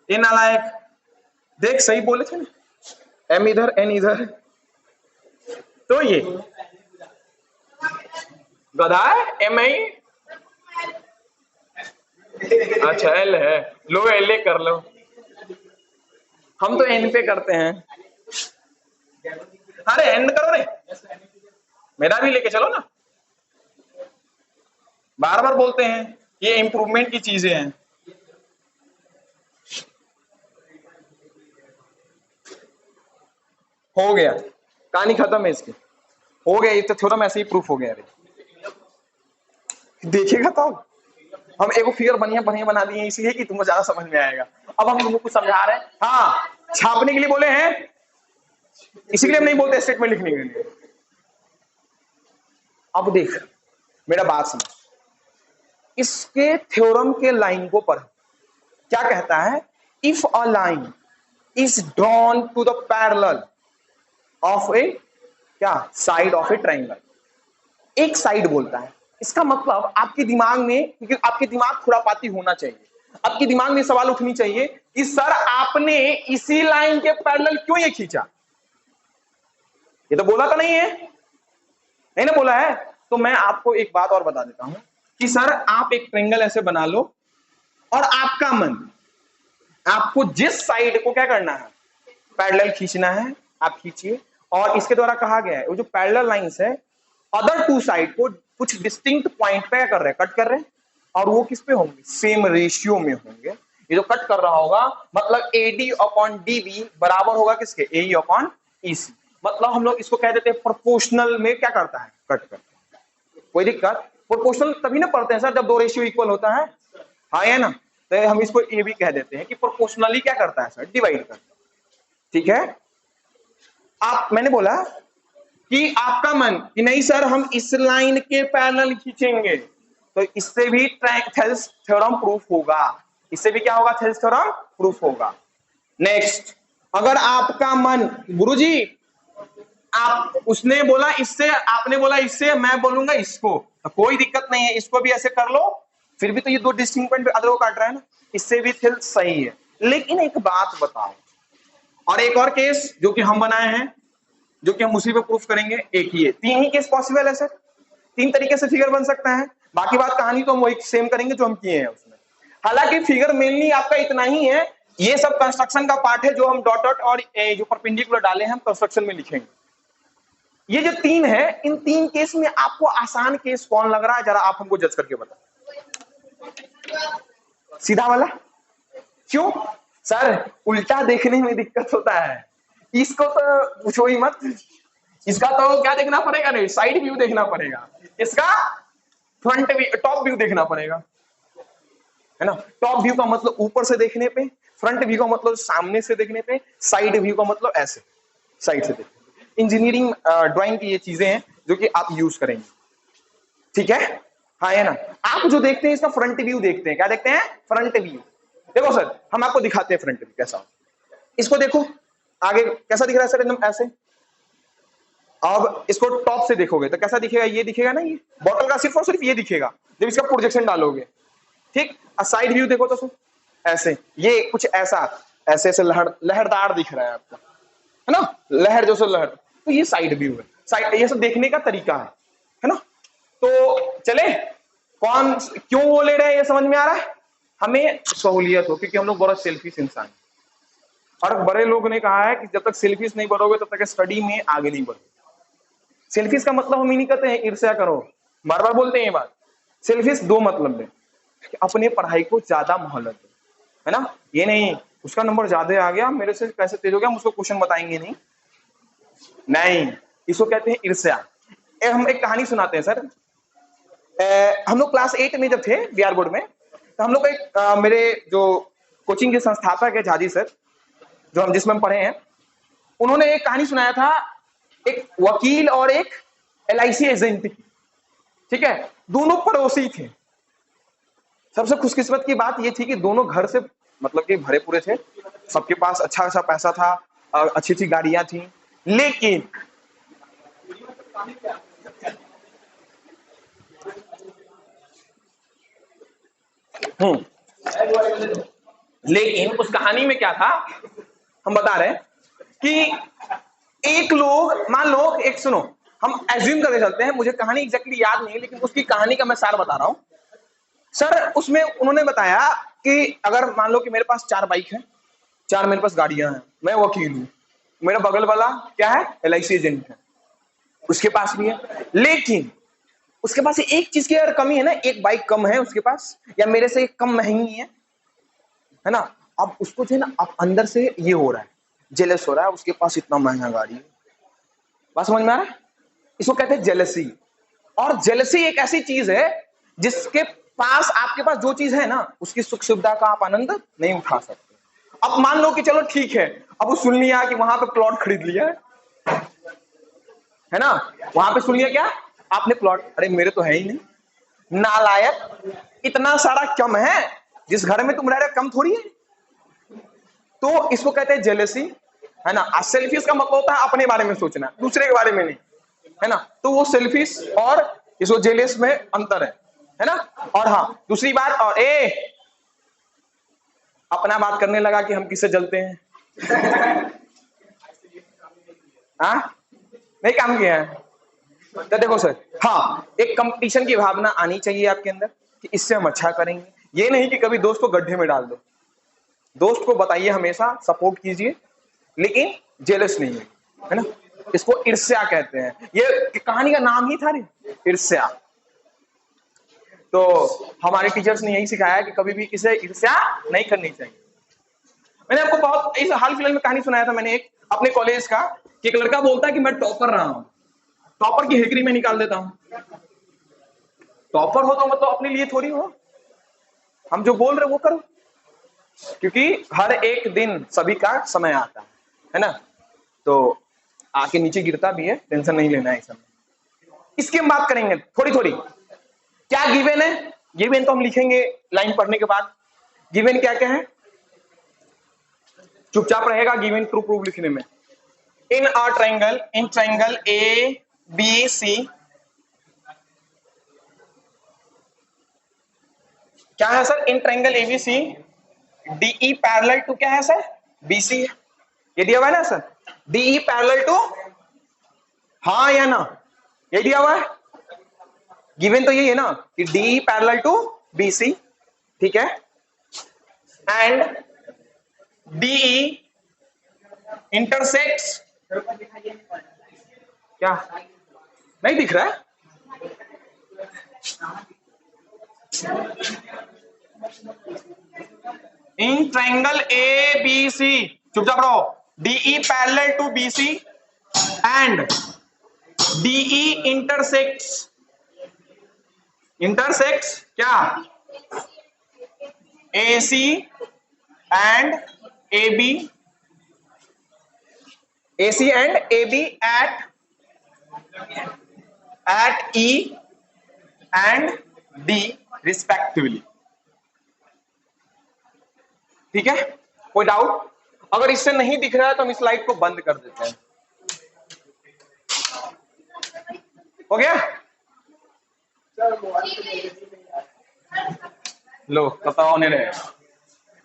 ये नालायक, देख सही बोले थे ना, एम इधर एन इधर, तो ये गधा है, एम आई, अच्छा एल है, लो एल कर लो, हम तो एन पे करते हैं। अरे एन करो रे, मेरा भी लेके चलो ना, बार बार बोलते हैं, ये इंप्रूवमेंट की चीजें हैं। हो गया, कहानी खत्म है इसकी, हो गया, ये तो थ्योरम ऐसे ही प्रूफ हो गया। देखिएगा तो हम एक फिगर बढ़िया बढ़िया बना दिए इसलिए कि तुमको ज्यादा समझ में आएगा। अब हम तुमको कुछ समझा रहे हैं, हाँ छापने के लिए बोले हैं, इसी के लिए हम नहीं बोलते स्टेटमेंट लिखने के लिए। अब देख मेरा बात समझ, इसके थ्योरम के लाइन को पढ़, क्या कहता है? If a line is drawn to the parallel of a, क्या, साइड ऑफ ए ट्रायंगल। एक साइड बोलता है, इसका मतलब आपके दिमाग में, क्योंकि आपके दिमाग खुरापाती होना चाहिए, आपके दिमाग में सवाल उठनी चाहिए कि सर आपने इसी लाइन के पैरेलल क्यों ये खींचा? ये तो बोला तो नहीं है, नहीं ना बोला है। तो मैं आपको एक बात और बता देता हूं कि सर आप एक ट्रायंगल ऐसे बना लो, और आपका मन, आपको जिस साइड को क्या करना है, पैरेलल खींचना है, आप खींचिए। और इसके द्वारा कहा गया है वो जो पैरेलल लाइंस है, अदर टू साइड को कुछ डिस्टिंक्ट पॉइंट पे क्या कर रहे हैं, कट कर रहे हैं, और वो किस पे होंगे? सेम रेशियो में होंगे। ये जो कट कर रहा होगा मतलब AD अपॉन DB बराबर होगा किसके? AE upon EC। मतलब हम लोग इसको कह देते हैं प्रोपोर्शनल में क्या करता है, कट करता है। कोई दिक्कत? प्रोपोर्शनल तभी ना पढ़ते हैं सर जब दो रेशियो इक्वल होता है, हाँ है ना। तो हम इसको ये भी कह देते हैं कि प्रोपोर्शनली क्या करता है सर, डिवाइड करता है। ठीक है, आप, मैंने बोला कि आपका मन कि नहीं सर हम इस लाइन के पैरेलल खींचेंगे, तो इससे भी थेल्स थ्योरम प्रूफ होगा, इससे भी क्या होगा, थेल्स थ्योरम प्रूफ होगा। नेक्स्ट, अगर आपका मन, गुरुजी आप, उसने बोला इससे, आपने बोला इससे, मैं बोलूंगा इसको, तो कोई दिक्कत नहीं है, इसको भी ऐसे कर लो, फिर भी तो ये दो डिस्टिंक्ट पॉइंट अदर को काट रहा है ना, इससे भी थेल्स सही है। लेकिन एक बात बताओ, और एक और केस जो कि हम बनाए हैं, जो कि हम उसी पे प्रूफ करेंगे, एक ही है, तीन ही केस पॉसिबल है सर, तीन तरीके से फिगर बन सकता है। बाकी बात कहानी तो हम वही सेम करेंगे जो हम किए हैं उसमें। हालांकि फिगर मेनली आपका इतना ही है, ये सब कंस्ट्रक्शन का पार्ट है जो हम डॉट डॉट और जो परपेंडिकुलर डाले हैं हम कंस्ट्रक्शन में लिखेंगे। ये जो तीन है, इन तीन केस में आपको आसान केस कौन लग रहा है, जरा आप हमको जज करके बताओ। सीधा वाला? क्यों सर? उल्टा देखने में दिक्कत होता है, इसको तो पूछो ही मत, इसका तो क्या देखना पड़ेगा, नहीं साइड व्यू देखना पड़ेगा, इसका फ्रंट व्यू, टॉप व्यू देखना पड़ेगा, है ना। टॉप व्यू का मतलब ऊपर से देखने पे, फ्रंट व्यू का मतलब सामने से देखने पे, साइड व्यू का मतलब ऐसे साइड से देखने पे। इंजीनियरिंग ड्राइंग की ये चीजें हैं जो कि आप यूज करेंगे, ठीक है। हाँ है ना, आप जो देखते हैं इसका फ्रंट व्यू देखते हैं, क्या देखते हैं, फ्रंट व्यू। देखो सर हम आपको दिखाते हैं फ्रंट व्यू कैसा, इसको देखो आगे कैसा दिख रहा है सर, एकदम ऐसे। अब इसको टॉप से देखोगे तो कैसा दिखेगा, ये दिखेगा ना, ये बॉटल का सिर्फ और सिर्फ ये दिखेगा जब इसका प्रोजेक्शन डालोगे, ठीक। साइड व्यू देखो तो सर ऐसे, ये कुछ ऐसा ऐसे ऐसे लहरदार दिख रहा है आपको, है ना, लहर जो लहर, तो ये साइड व्यू है। साइड ये सब देखने का तरीका है ना। तो चले कौन क्यों वो ले रहे हैं ये समझ में आ रहा है, हमें सहूलियत हो, क्योंकि हम लोग बहुत सेल्फिश इंसान हैं। और बड़े लोग ने कहा है कि जब तक सेल्फिश नहीं बढ़ोगे तब तक स्टडी में आगे नहीं बढ़ोगे। सेल्फिश का मतलब हम ही नहीं कहते हैं ईर्ष्या करो, बार बार बोलते हैं ये बात। सेल्फिश दो मतलब है कि अपने पढ़ाई को ज्यादा मोहलत है ना, ये नहीं उसका नंबर ज्यादा आ गया मेरे से कैसे तेज हो गया, हम उसको क्वेश्चन बताएंगे नहीं, नहीं, इसको कहते हैं ईर्ष्या। हम एक कहानी सुनाते हैं सर। हम लोग क्लास 8 में जब थे बिहार बोर्ड में, तो हम लोग एक मेरे जो कोचिंग के संस्थापक है झाजी सर, जो हम जिसमें पढ़े हैं, उन्होंने एक कहानी सुनाया था, एक वकील और एक LIC एजेंट की, ठीक है, दोनों पड़ोसी थे। सबसे खुशकिस्मत की बात ये थी कि दोनों घर से मतलब कि भरे पूरे थे, सबके पास अच्छा अच्छा पैसा था, अच्छी अच्छी गाड़ियां थी, लेकिन लेकिन उस कहानी में क्या था, हम बता रहे हैं कि एक लोग मान लो, एक सुनो, हम एज्यूम करके चलते हैं, मुझे कहानी एग्जैक्टली याद नहीं, लेकिन उसकी कहानी का मैं सार बता रहा हूं सर। उसमें उन्होंने बताया कि अगर मान लो कि मेरे पास 4 बाइक है, 4 मेरे पास गाड़ियां हैं, मैं वकील हूं, मेरा बगल वाला क्या है, LIC एजेंट है, उसके पास भी है, लेकिन उसके पास एक चीज की अगर कमी है ना, एक बाइक कम है उसके पास, या मेरे से कम महंगी है ना। अब उसको जो है ना, अब अंदर से ये हो रहा है, जेलस हो रहा है, उसके पास इतना महंगा गाड़ी है। बात समझ में आ रहा है, इसको कहते हैं जेलसी। और जेलसी एक ऐसी चीज है जिसके पास आपके पास जो चीज है ना, उसकी सुख सुविधा का आप आनंद नहीं उठा सकते। अब मान लो कि चलो ठीक है, अब वो सुन लिया कि वहां पे प्लॉट खरीद लिया है ना, वहां पे सुन लिया क्या आपने प्लॉट, अरे मेरे तो है ही नहीं, नालायक, इतना सारा कम है, जिस घर में तुम रह रहे कम थोड़ी है। तो इसको कहते हैं जेलसी, है ना। सेल्फिश का मतलब होता है अपने बारे में सोचना, दूसरे के बारे में नहीं, है ना। तो वो सेल्फिश और इसको जेलस में अंतर है ना। और हाँ दूसरी बात, और अपना बात करने लगा कि हम किससे जलते हैं हाँ नहीं काम किया है। तो देखो सर, हाँ एक कंपटीशन की भावना आनी चाहिए आपके अंदर कि इससे हम अच्छा करेंगे, ये नहीं कि कभी दोस्त को गड्ढे में डाल दो। दोस्त को बताइए, हमेशा सपोर्ट कीजिए, लेकिन जेलस नहीं है ना। इसको ईर्ष्या कहते हैं, ये कहानी का नाम ही था ईर्ष्या। तो हमारे टीचर्स ने यही सिखाया है कि कभी भी किसी ईर्ष्या नहीं करनी चाहिए। मैंने आपको बहुत इस हाल फिलहाल में कहानी सुनाया था मैंने एक अपने कॉलेज का, कि एक लड़का बोलता है कि मैं टॉपर रहा हूं, टॉपर की हेकड़ी में निकाल देता हूं। टॉपर हो तो मतलब अपने लिए थोड़ी हो, हम जो बोल रहे वो करो, क्योंकि हर एक दिन सभी का समय आता है ना। तो आके नीचे गिरता भी है, टेंशन नहीं लेना है इस समय। इसकी हम बात करेंगे थोड़ी थोड़ी। क्या गिवन है, गिवन तो हम लिखेंगे लाइन पढ़ने के बाद। गिवन क्या क्या है, चुपचाप रहेगा गिवन ट्रू प्रूफ लिखने में। इन ट्रायंगल ABC, क्या है sir, in triangle ABC DE parallel to क्या है सर, BC है, ये दिया हुआ है ना सर, DE पैरेलल टू, हाँ या ना, ये दिया हुआ है। गिवन तो यही है ना कि DE पैरेलल टू BC, ठीक है, एंड DE इंटरसेक्ट्स, क्या नहीं दिख रहा है, इन ट्रायंगल ABC, चुपचाप रहो, DE parallel to BC and DE intersects क्या, AC and AB, AC and AB at at E and D respectively. ठीक है, कोई डाउट? अगर इससे नहीं दिख रहा है तो हम इस स्लाइड को बंद कर देते हैं। हो गया? लो पता होने रहे,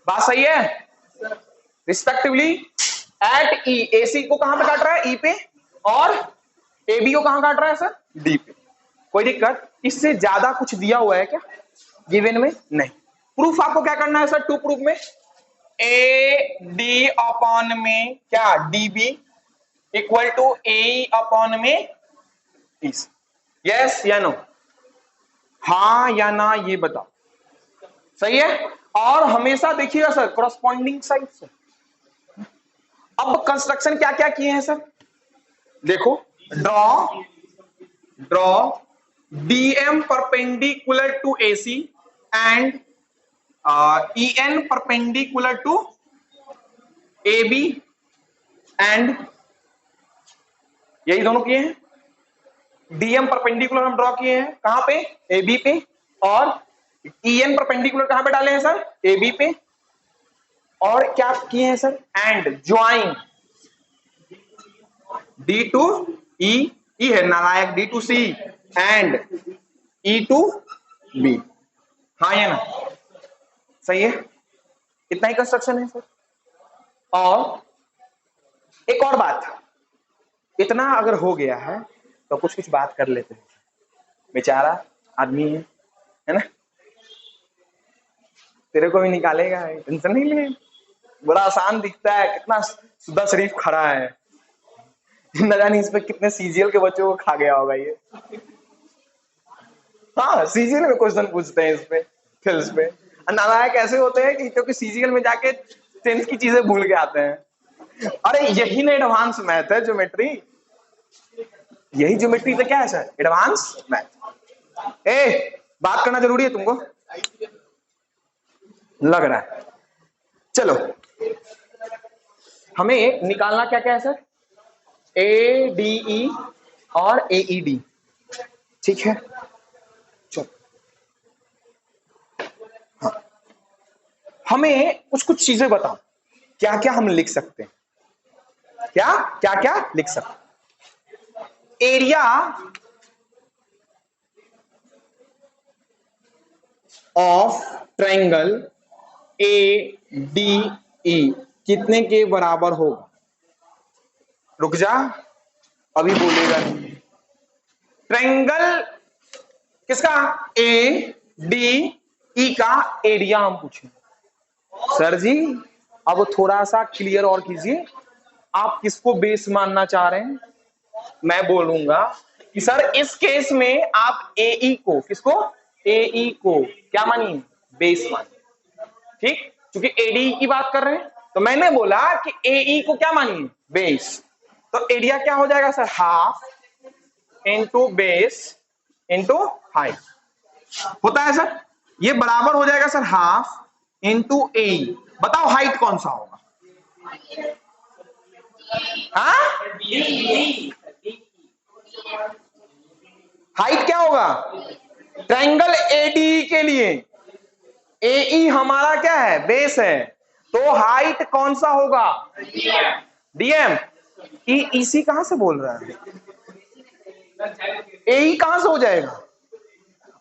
बात सही है। रिस्पेक्टिवली एट ई, एसी को कहां पे काट रहा है? ई पे, और एबी को कहां काट रहा है सर? डी पे। कोई दिक्कत? इससे ज्यादा कुछ दिया हुआ है क्या गिवन में? नहीं। प्रूफ आपको क्या करना है सर? टू प्रूफ में ए डी अपॉन में क्या D B equal to A upon में इस। यस या नो? हाँ या ना ये बताओ। सही है। और हमेशा देखिएगा सर कॉरस्पॉन्डिंग साइड से। अब कंस्ट्रक्शन क्या क्या किए हैं सर? देखो, draw DM perpendicular to AC and EN perpendicular to AB and, यही दोनों किए हैं। DM परपेंडिकुलर हम ड्रॉ किए हैं कहां पे? AB पे। और EN परपेंडिकुलर कहां पे डाले हैं सर? AB पे। और क्या किए हैं sir? And join D to E, E है नालायक, D to C and E to B। हाँ या ना? सही है। इतना ही कंस्ट्रक्शन है सर। और एक और बात, इतना अगर हो गया है तो कुछ बात कर लेते हैं। बेचारा आदमी है ना, तेरे को भी निकालेगा, टेंशन नहीं ले। बड़ा आसान दिखता है, कितना सुधा शरीफ खड़ा है, न जाने इस पे कितने सीजीएल के बच्चों को खा गया होगा ये। हाँ, सीजीएल में क्वेश्चन पूछते हैं इस पे, फिल्स पे। नालायक ऐसे होते हैं कि क्योंकि सीजीएल में जाके टेंथ की चीजें भूल के आते हैं। अरे यही ना एडवांस मैथ है, ज्योमेट्री। यही ज्योमेट्री तो क्या है सर? Advance math. बात करना जरूरी है तुमको लग रहा है। चलो, हमें निकालना क्या क्या है सर? ADE और AED। ठीक है, चलो हाँ। हमें कुछ चीजें बताओ, क्या क्या हम लिख सकते हैं? क्या क्या लिख सकते हैं? एरिया ऑफ ट्रायंगल ADE कितने के बराबर होगा? रुक जा, अभी बोलेगा नहीं। ट्रायंगल किसका? ADE का एरिया हम पूछें। सर जी अब थोड़ा सा क्लियर और कीजिए, आप किसको बेस मानना चाह रहे हैं? मैं बोलूंगा कि सर इस केस में आप AE को, किसको? AE को क्या मानिए? बेस मानिए। ठीक, क्योंकि ADE की बात कर रहे हैं तो मैंने बोला कि AE को क्या मानिए? बेस। तो एरिया क्या हो जाएगा sir? Half into base into height होता है सर। ये बराबर हो जाएगा सर हाफ इंटू AE। बताओ हाइट कौन सा होगा? हाँ, हाइट क्या होगा ट्रायंगल ADE के लिए? AE हमारा क्या है? बेस है। तो हाइट कौन सा होगा? DM। EC कहां से बोल रहा है? AE कहां से हो जाएगा?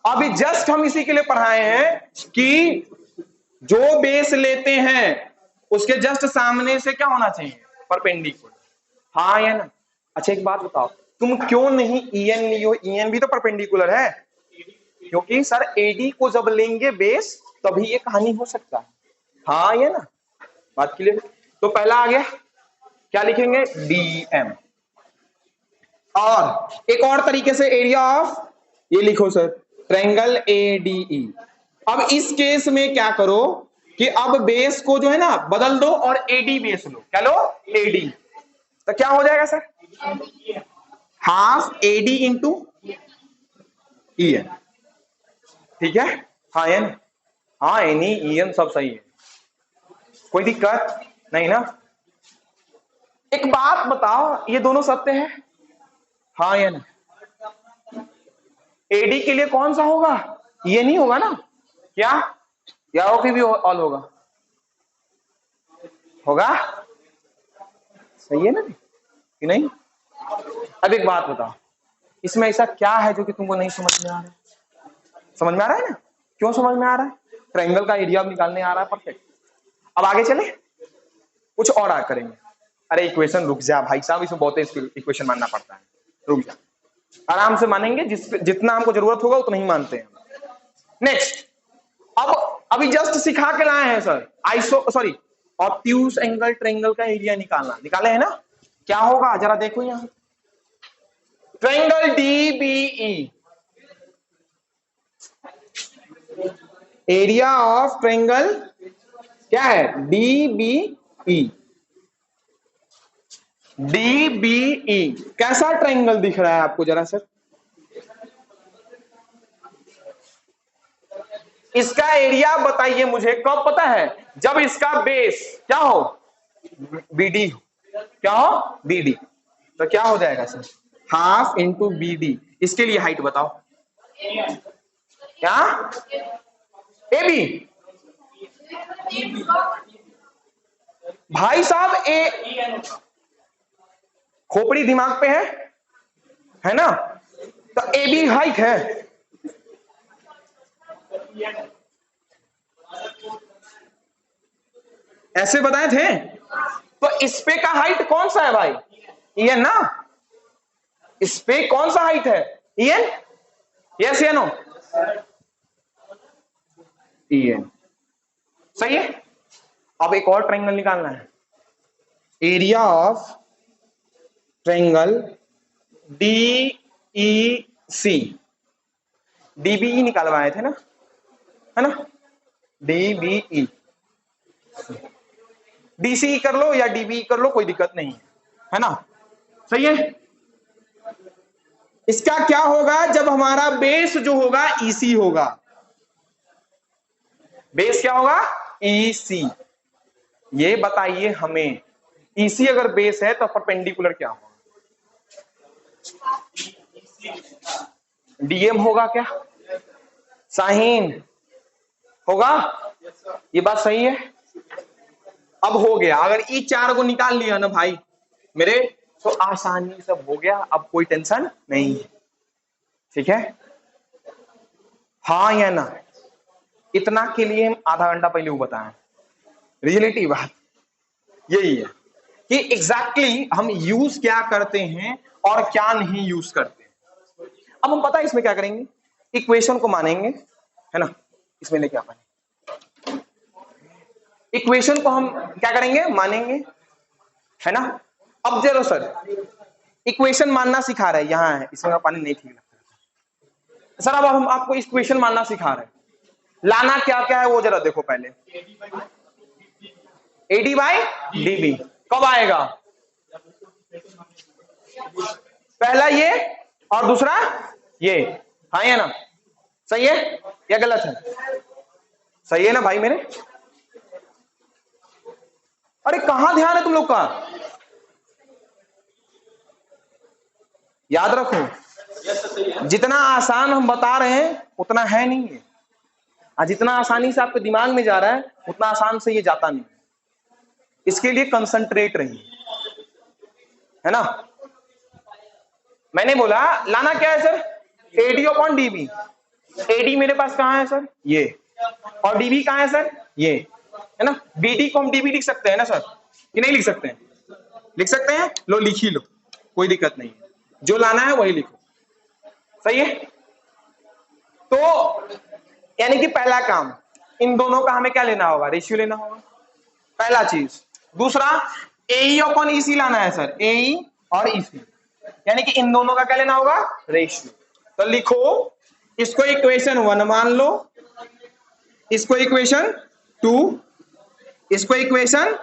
अभी जस्ट हम इसी के लिए पढ़ाए हैं कि जो बेस लेते हैं उसके जस्ट सामने से क्या होना चाहिए? परपेंडिकुलर। हाँ या ना? अच्छा एक बात बताओ, तुम क्यों नहीं EN लियो? EN भी तो परपेंडिकुलर है। क्योंकि सर AD को जब लेंगे बेस तभी ये कहानी हो सकता है। हाँ या ना? बात क्लियर? तो पहला आ गया, क्या लिखेंगे? DM। और एक और तरीके से एरिया ऑफ, ये लिखो सर, ट्रायंगल ADE। अब इस केस में क्या करो कि अब बेस को जो है ना बदल दो और AD बेस लो। क्या लो? AD। तो क्या हो जाएगा sir? Half AD into EN। ठीक है? हाँ एन, हाँ एनी EN सब सही है, कोई दिक्कत नहीं ना? एक बात बताओ, ये दोनों सत्य है? हाँ या नहीं? एडी के लिए कौन सा होगा, ये नहीं होगा ना क्या, या ओके भी ऑल होगा, होगा, सही है ना कि नहीं। अब एक बात बताओ, इसमें ऐसा क्या है जो कि तुमको नहीं समझ में आ रहा है, समझ में आ रहा है ना, क्यों समझ में आ रहा है, ट्रायंगल का एरिया निकालने आ रहा है, परफेक्ट। अब आगे चले, कुछ और आ करेंगे। अरे इक्वेशन रुक जा भाई साहब, इसमें बहुत इक्वेशन मानना पड़ता है, रुक जा, आराम से मानेंगे, जितना हमको जरूरत होगा उतना ही मानते हैं। नेक्स्ट, अब अभी जस्ट सिखा के लाए हैं सर, ऑब्ट्यूज एंगल ट्रायंगल का एरिया निकालना, निकाले है ना, क्या होगा जरा देखो यहां, triangle DBE, area of triangle क्या है, डीबीई, डीबीई कैसा ट्रायंगल दिख रहा है आपको जरा सर, इसका एरिया बताइए मुझे, कब पता है, जब इसका बेस क्या हो, बीडी, क्या हो, बीडी, तो क्या हो जाएगा सर, हाफ इंटू बीडी, इसके लिए हाइट बताओ, क्या, ए बी, भाई साहब ए, खोपड़ी दिमाग पे है ना, तो ए बी हाइट है, ऐसे बताए थे, तो इस पे का हाइट कौन सा है भाई, ईएन ना, इस पे कौन सा हाइट है, ईएन, यस या नो, ईएन, सही है। अब एक और ट्रायंगल निकालना है, area of triangle DEC, DBE निकालवाए थे ना, है ना, डीबीई, डीसी कर लो या डीबी कर लो, कोई दिक्कत नहीं है ना, सही है। इसका क्या होगा, जब हमारा बेस जो होगा ईसी होगा, बेस क्या होगा, ईसी, ये बताइए हमें, ईसी अगर बेस है तो परपेंडिकुलर क्या होगा, डीएम होगा क्या, साइन होगा, ये बात सही है। अब हो गया, अगर ई चार को निकाल लिया ना भाई मेरे, तो आसानी से हो गया, अब कोई टेंशन नहीं है, ठीक है, हाँ या ना, इतना के लिए हम आधा घंटा पहले वो बताएं, रियलिटी बात यही है कि एग्जैक्टली हम यूज क्या करते हैं और क्या नहीं यूज करते हैं। अब हम पता है इसमें क्या करेंगे, इक्वेशन को मानेंगे, है ना, इसमें लेके आ पाएंगे, इक्वेशन को हम क्या करेंगे, मानेंगे, है ना। अब जरा सर इक्वेशन मानना सिखा रहे हैं, यहां है, इसमें पानी नहीं ठीक लगता सर, अब हम आपको इक्वेशन मानना सिखा रहे हैं, लाना क्या क्या है वो जरा देखो पहले, एडी बाई डीबी कब आएगा, पहला ये और दूसरा ये, हाँ या ना, सही है या गलत है, सही है ना भाई मेरे, अरे कहां ध्यान है तुम लोग का, याद रखो जितना आसान हम बता रहे हैं उतना है नहीं है, और जितना आसानी से आपके दिमाग में जा रहा है उतना आसान से ये जाता नहीं, इसके लिए कंसंट्रेट रहिए, है ना। मैंने बोला लाना क्या है sir, AD upon DB, AD मेरे पास कहां है सर, ये, और डीबी कहां है सर, ये, है ना, बीडी को हम डीबी लिख सकते हैं ना सर, कि नहीं लिख सकते हैं, लिख सकते हैं, लो लिख ही लो, कोई दिक्कत नहीं है, जो लाना है वही लिखो, सही है। तो यानी कि पहला काम, इन दोनों का हमें क्या लेना होगा, रेशियो लेना होगा, पहला चीज। दूसरा एई अपॉन ईसी लाना है सर, एई और ईसी, यानी कि इन दोनों का क्या लेना होगा, रेशियो। तो लिखो, इसको इक्वेशन 1 मान लो, इसको इक्वेशन 2, इसको इक्वेशन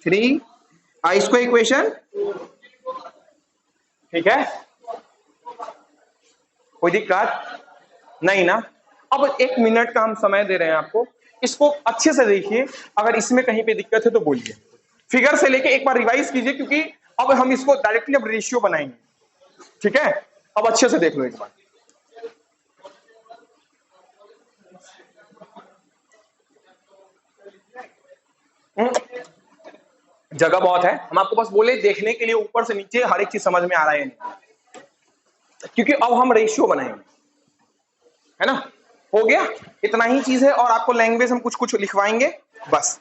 3 और इसको इक्वेशन, ठीक है, कोई दिक्कत नहीं ना। अब 1 मिनट का हम समय दे रहे हैं आपको, इसको अच्छे से देखिए, अगर इसमें कहीं पे दिक्कत है तो बोलिए, फिगर से लेके एक बार रिवाइज कीजिए, क्योंकि अब हम इसको डायरेक्टली अब रेशियो बनाएंगे, ठीक है। अब अच्छे से देख लो एक बार, जगह बहुत है, हम आपको बस बोले देखने के लिए ऊपर से नीचे हर एक चीज समझ में आ रहा है या नहीं, क्योंकि अब हम रेशियो बनाएंगे, है ना। हो गया, इतना ही चीज है, और आपको लैंग्वेज हम कुछ कुछ लिखवाएंगे बस।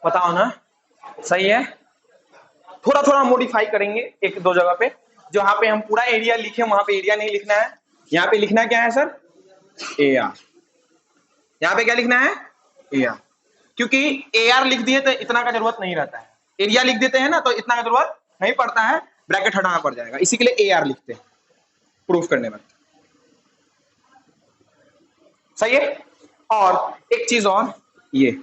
बताओ ना, सही है। थोड़ा थोड़ा मॉडिफाई करेंगे एक दो जगह पे, जहां पे हम पूरा एरिया लिखे वहां पे एरिया नहीं लिखना है, यहाँ पे लिखना क्या है सर, एआर। यहाँ पे क्या लिखना है, एआर, क्योंकि एआर लिख दिए तो इतना का जरूरत नहीं रहता है, एरिया लिख देते हैं ना तो इतना का जरूरत नहीं पड़ता है, ब्रैकेट हटाना पड़ जाएगा, इसी के लिए एआर लिखते हैं प्रूफ करने में। सही है। और एक चीज और, ये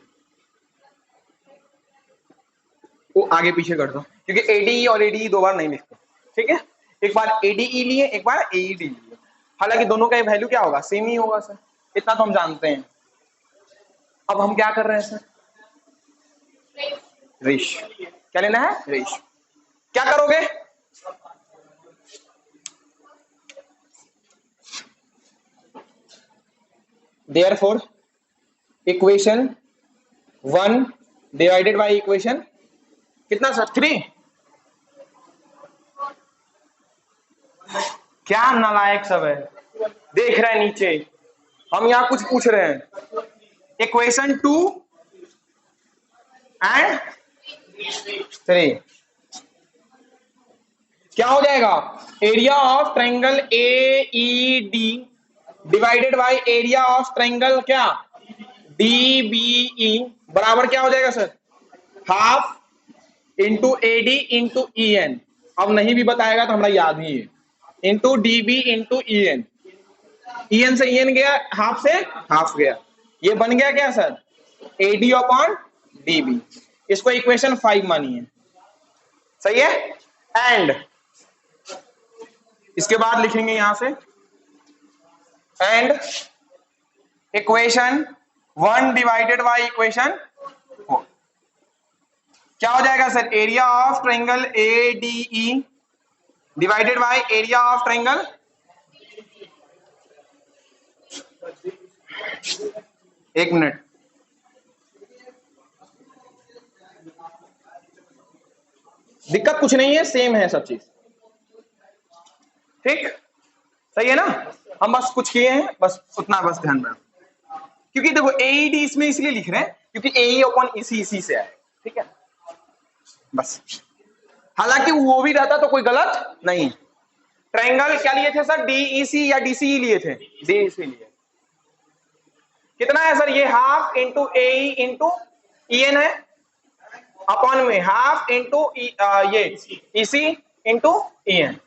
वो आगे पीछे कर दो, क्योंकि एडीई और एडीई दो बार नहीं लिखते, ठीक है। एक बार एडीई लिए, एक बार एईडी लिए, हालांकि दोनों का वैल्यू क्या होगा, सेम ही होगा सर, इतना तो हम जानते हैं। अब हम क्या कर रहे हैं सर, रेश, क्या लेना है, रेश। क्या करोगे, therefore equation 1 divided by equation कितना सर, 3। क्या नालायक सब है, देख रहे हैं नीचे, हम यहां कुछ पूछ रहे हैं, इक्वेशन 2 एंड 3 क्या हो जाएगा, area of triangle AED divided by area of triangle क्या, डीबीई, बराबर क्या हो जाएगा sir, half into AD into E N. अब नहीं भी बताएगा तो हमारा याद ही है, into DB into E N, E N से ई एन गया, हाफ से हाफ गया, ये बन गया क्या सर, एडी अपॉन डीबी। इसको इक्वेशन 5 मानिए, सही है। एंड इसके बाद लिखेंगे यहां से, and equation 1 divided by equation 4 क्या हो जाएगा sir, area of triangle ADE divided by area of triangle, एक मिनट, दिक्कत कुछ नहीं है, सेम है सब चीज, ठीक, सही है ना। हम बस कुछ किए हैं, बस उतना बस ध्यान में, क्योंकि देखो एईडी इसमें इसलिए लिख रहे हैं क्योंकि एई अपॉन इसी से है, ठीक है बस। हालांकि वो भी रहता तो कोई गलत नहीं। ट्रायंगल क्या लिए थे सर, डीईसी या डीसीई लिए थे, डीईसी लिए, कितना है सर, ये हाफ इंटू एई इंटू ईएन है, अपॉन में हाफ इंटू ये इसी इंटू ईएन,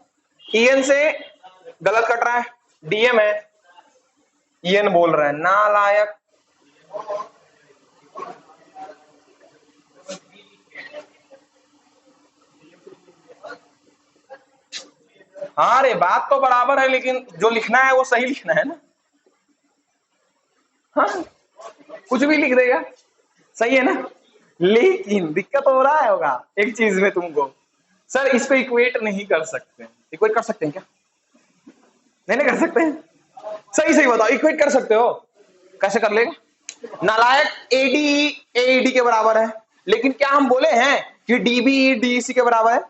ईएन से गलत कट रहा है, डीएम है, ईएन बोल रहा है, नालायक। हाँ रे, बात तो बराबर है, लेकिन जो लिखना है वो सही लिखना है ना, हाँ कुछ भी लिख देगा, सही है ना। लेकिन दिक्कत हो रहा है होगा एक चीज में तुमको, सर इसको इक्वेट नहीं कर सकते, इक्वेट कर सकते हैं क्या, नहीं नहीं कर सकते हैं, सही सही बताओ, इक्वेट कर सकते हो, कैसे कर लेगा, नालायक। एडी एडी के बराबर है, लेकिन क्या हम बोले हैं कि डीबी डीसी के बराबर है,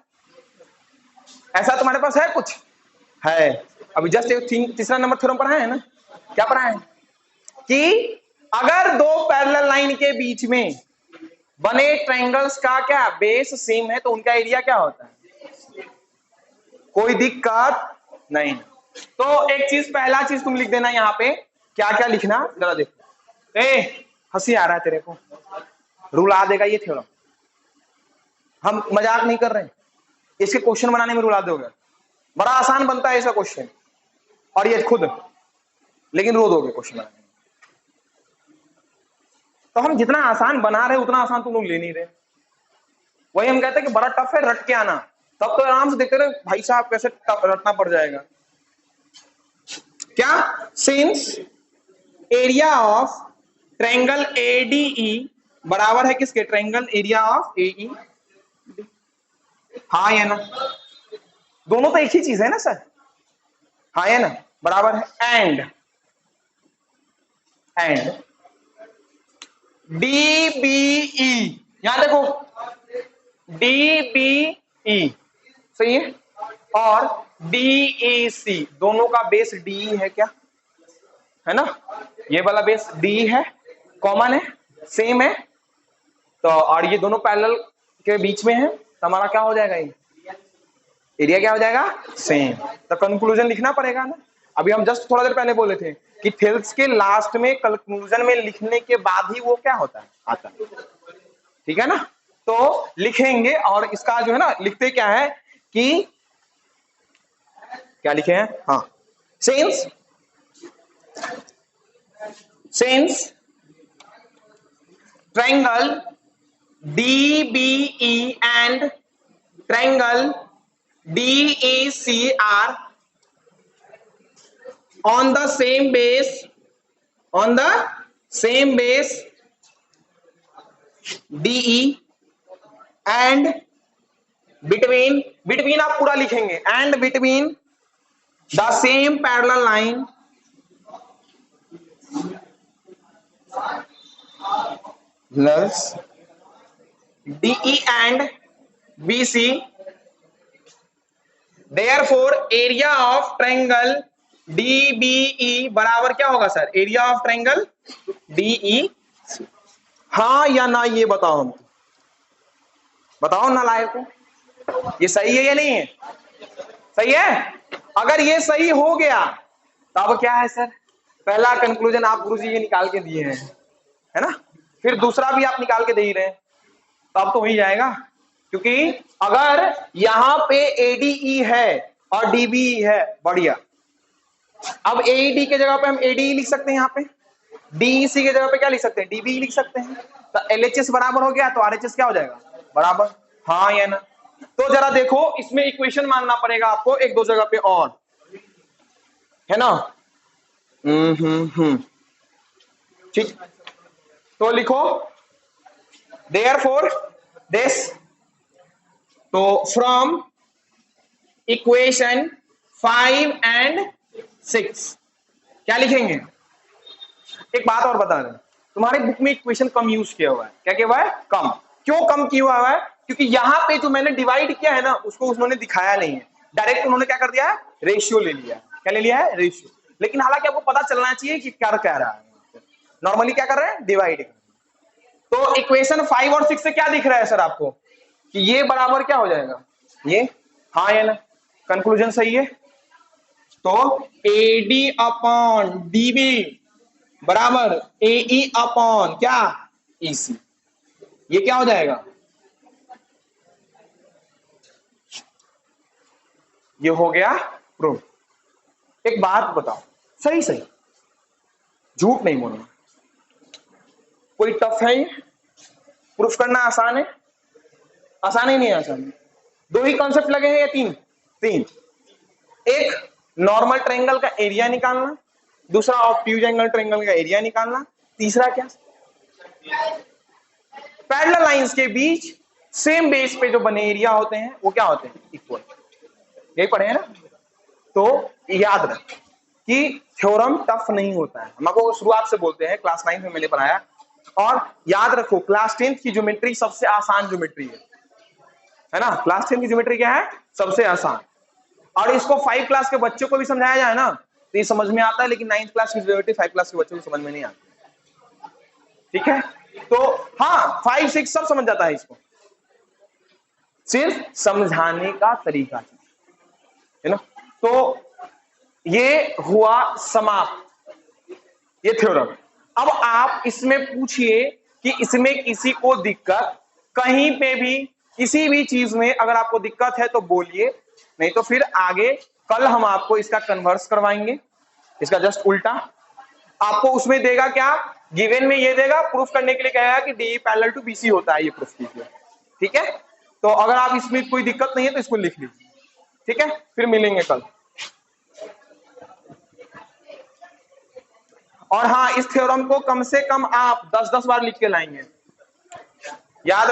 ऐसा तुम्हारे पास है कुछ, है। अभी जस्ट तीसरा नंबर थ्योरम पढ़ा है ना, क्या पढ़ा है कि अगर दो पैरेलल लाइन के बीच में बने ट्रायंगल्स का क्या बेस सेम है तो उनका एरिया क्या होता है, कोई दिक्कत नहीं। तो एक चीज, पहला चीज तुम लिख देना यहाँ पे, क्या क्या लिखना जरा देखो, हंसी आ रहा है तेरे को, रुला देगा ये थ्योरम, हम मजाक नहीं कर रहे हैं, इसके क्वेश्चन बनाने में रुला दोगे, बड़ा आसान बनता है ऐसा क्वेश्चन, और ये खुद, लेकिन रो दोगे क्वेश्चन बनाने में। तो हम जितना आसान बना रहे उतना आसान तुम लोग ले नहीं रहे, वही हम कहते हैं कि बड़ा टफ है, रट के आना, तब तो आराम से देखते रहे भाई साहब कैसे रटना पड़ जाएगा। क्या? Since area of triangle ADE बराबर है किसके? ट्रायंगल एरिया ऑफ एई। हाँ या ना? दोनों तो एक ही चीज है ना सर? हाँ या ना? बराबर है। एंड डीबीई, यहां देखो डीबीई सही है, और डीईसी दोनों का बेस डी है क्या? है ना? ये वाला बेस डी है, कॉमन है, सेम है, तो और ये दोनों पैरेलल के बीच में है, तो हमारा क्या हो जाएगा? ये एरिया क्या हो जाएगा? सेम। तो कंक्लूजन लिखना पड़ेगा ना। अभी हम जस्ट थोड़ा देर पहले बोले थे कि थेल्स के लास्ट में कंक्लूजन में लिखने के बाद ही वो क्या होता है? आता है। ठीक है ना? तो लिखेंगे, और इसका जो है ना, लिखते क्या है कि क्या लिखे हैं? हाँ, since triangle DBE and triangle DEC are on the same base DE and between आप पूरा लिखेंगे, and between the same parallel line plus DE and BC, therefore area of triangle DBE बराबर क्या होगा sir? Area of triangle DE। हाँ या ना ये बताओ हम, बताओ ना लायक को, ये सही है या नहीं है? सही है। अगर ये सही हो गया तब क्या है सर? पहला कंक्लूजन आप गुरुजी ये निकाल के दिए हैं, है ना? फिर दूसरा भी आप निकाल के दे ही रहे हैं, तब तो हो ही जाएगा। क्योंकि अगर यहां पे एडीई है और डीबीई है, बढ़िया। अब एडी के जगह पे हम एडीई लिख सकते हैं, यहाँ पे डीईसी के जगह पे क्या लिख सकते हैं? डीबीई लिख सकते हैं। तो एलएचएस बराबर हो गया, तो आरएचएस क्या हो जाएगा? बराबर। हाँ या ना? तो जरा देखो, इसमें इक्वेशन मानना पड़ेगा आपको एक दो जगह पे और, है ना? ठीक, तो लिखो therefore this, तो फ्रॉम इक्वेशन 5 and 6 क्या लिखेंगे? एक बात और बता रहे, तुम्हारे बुक में इक्वेशन कम यूज किया हुआ है। क्या किया हुआ है? कम। क्यों कम किया हुआ है? क्योंकि यहां पे जो मैंने डिवाइड किया है ना, उसको उन्होंने दिखाया नहीं है, डायरेक्ट उन्होंने क्या कर दिया है? रेशियो ले लिया। क्या ले लिया है? रेशियो। लेकिन हालांकि आपको पता चलना चाहिए कि क्या कह रहा है। नॉर्मली क्या कर रहे हैं? डिवाइड। तो इक्वेशन 5 और 6 से क्या दिख रहा है सर आपको? कि ये बराबर क्या हो जाएगा? ये। हाँ या ना? कंक्लूजन सही है। तो एडी अपॉन डीबी बराबर एई अपॉन क्या? ईसी। ये क्या हो जाएगा? ये हो गया प्रूफ। एक बात बताओ, सही सही, झूठ नहीं बोलना। कोई टफ है ये? प्रूफ करना आसान है? आसान ही नहीं आसान है। दो ही कॉन्सेप्ट लगे हैं या तीन? तीन। एक नॉर्मल ट्रायंगल का एरिया निकालना, दूसरा ऑब्ट्यूज एंगल ट्रायंगल का एरिया निकालना, तीसरा क्या? पैरेलल लाइंस के बीच सेम बेस पे जो बने एरिया होते हैं वो क्या होते हैं? इक्वल। यही पढ़े हैं ना? तो याद रख कि थ्योरम टफ नहीं होता है, हम आपको शुरुआत से बोलते हैं, क्लास 9 में मैंने पढ़ाया। और याद रखो, क्लास 10 की ज्योमेट्री सबसे आसान ज्योमेट्री है ना? क्लास 10 की ज्योमेट्री क्या है? सबसे आसान। और इसको 5 क्लास के बच्चों को भी समझाया जाए ना तो ये समझ में आता है, लेकिन 9th क्लास की ज्योमेट्री 5 क्लास के बच्चों को समझ में नहीं आती। ठीक है? तो हाँ, 5 6 सब समझ जाता है इसको, सिर्फ समझाने का तरीका है ना? तो ये हुआ समाप्त, ये थ्योरम। अब आप इसमें पूछिए कि इसमें किसी को दिक्कत, कहीं पे भी किसी भी चीज में अगर आपको दिक्कत है तो बोलिए, नहीं तो फिर आगे कल हम आपको इसका कन्वर्स करवाएंगे, इसका जस्ट उल्टा। आपको उसमें देगा क्या? गिवन में ये देगा, प्रूफ करने के लिए कहेगा कि डी पैरेलल टू बीसी होता है, ये प्रूफ कीजिए। ठीक है? तो अगर आप इसमें कोई दिक्कत नहीं है तो इसको लिख लीजिए। ठीक है? फिर मिलेंगे कल। और हाँ, इस थ्योरम को कम से कम आप 10-10 बार लिख के लाएंगे, याद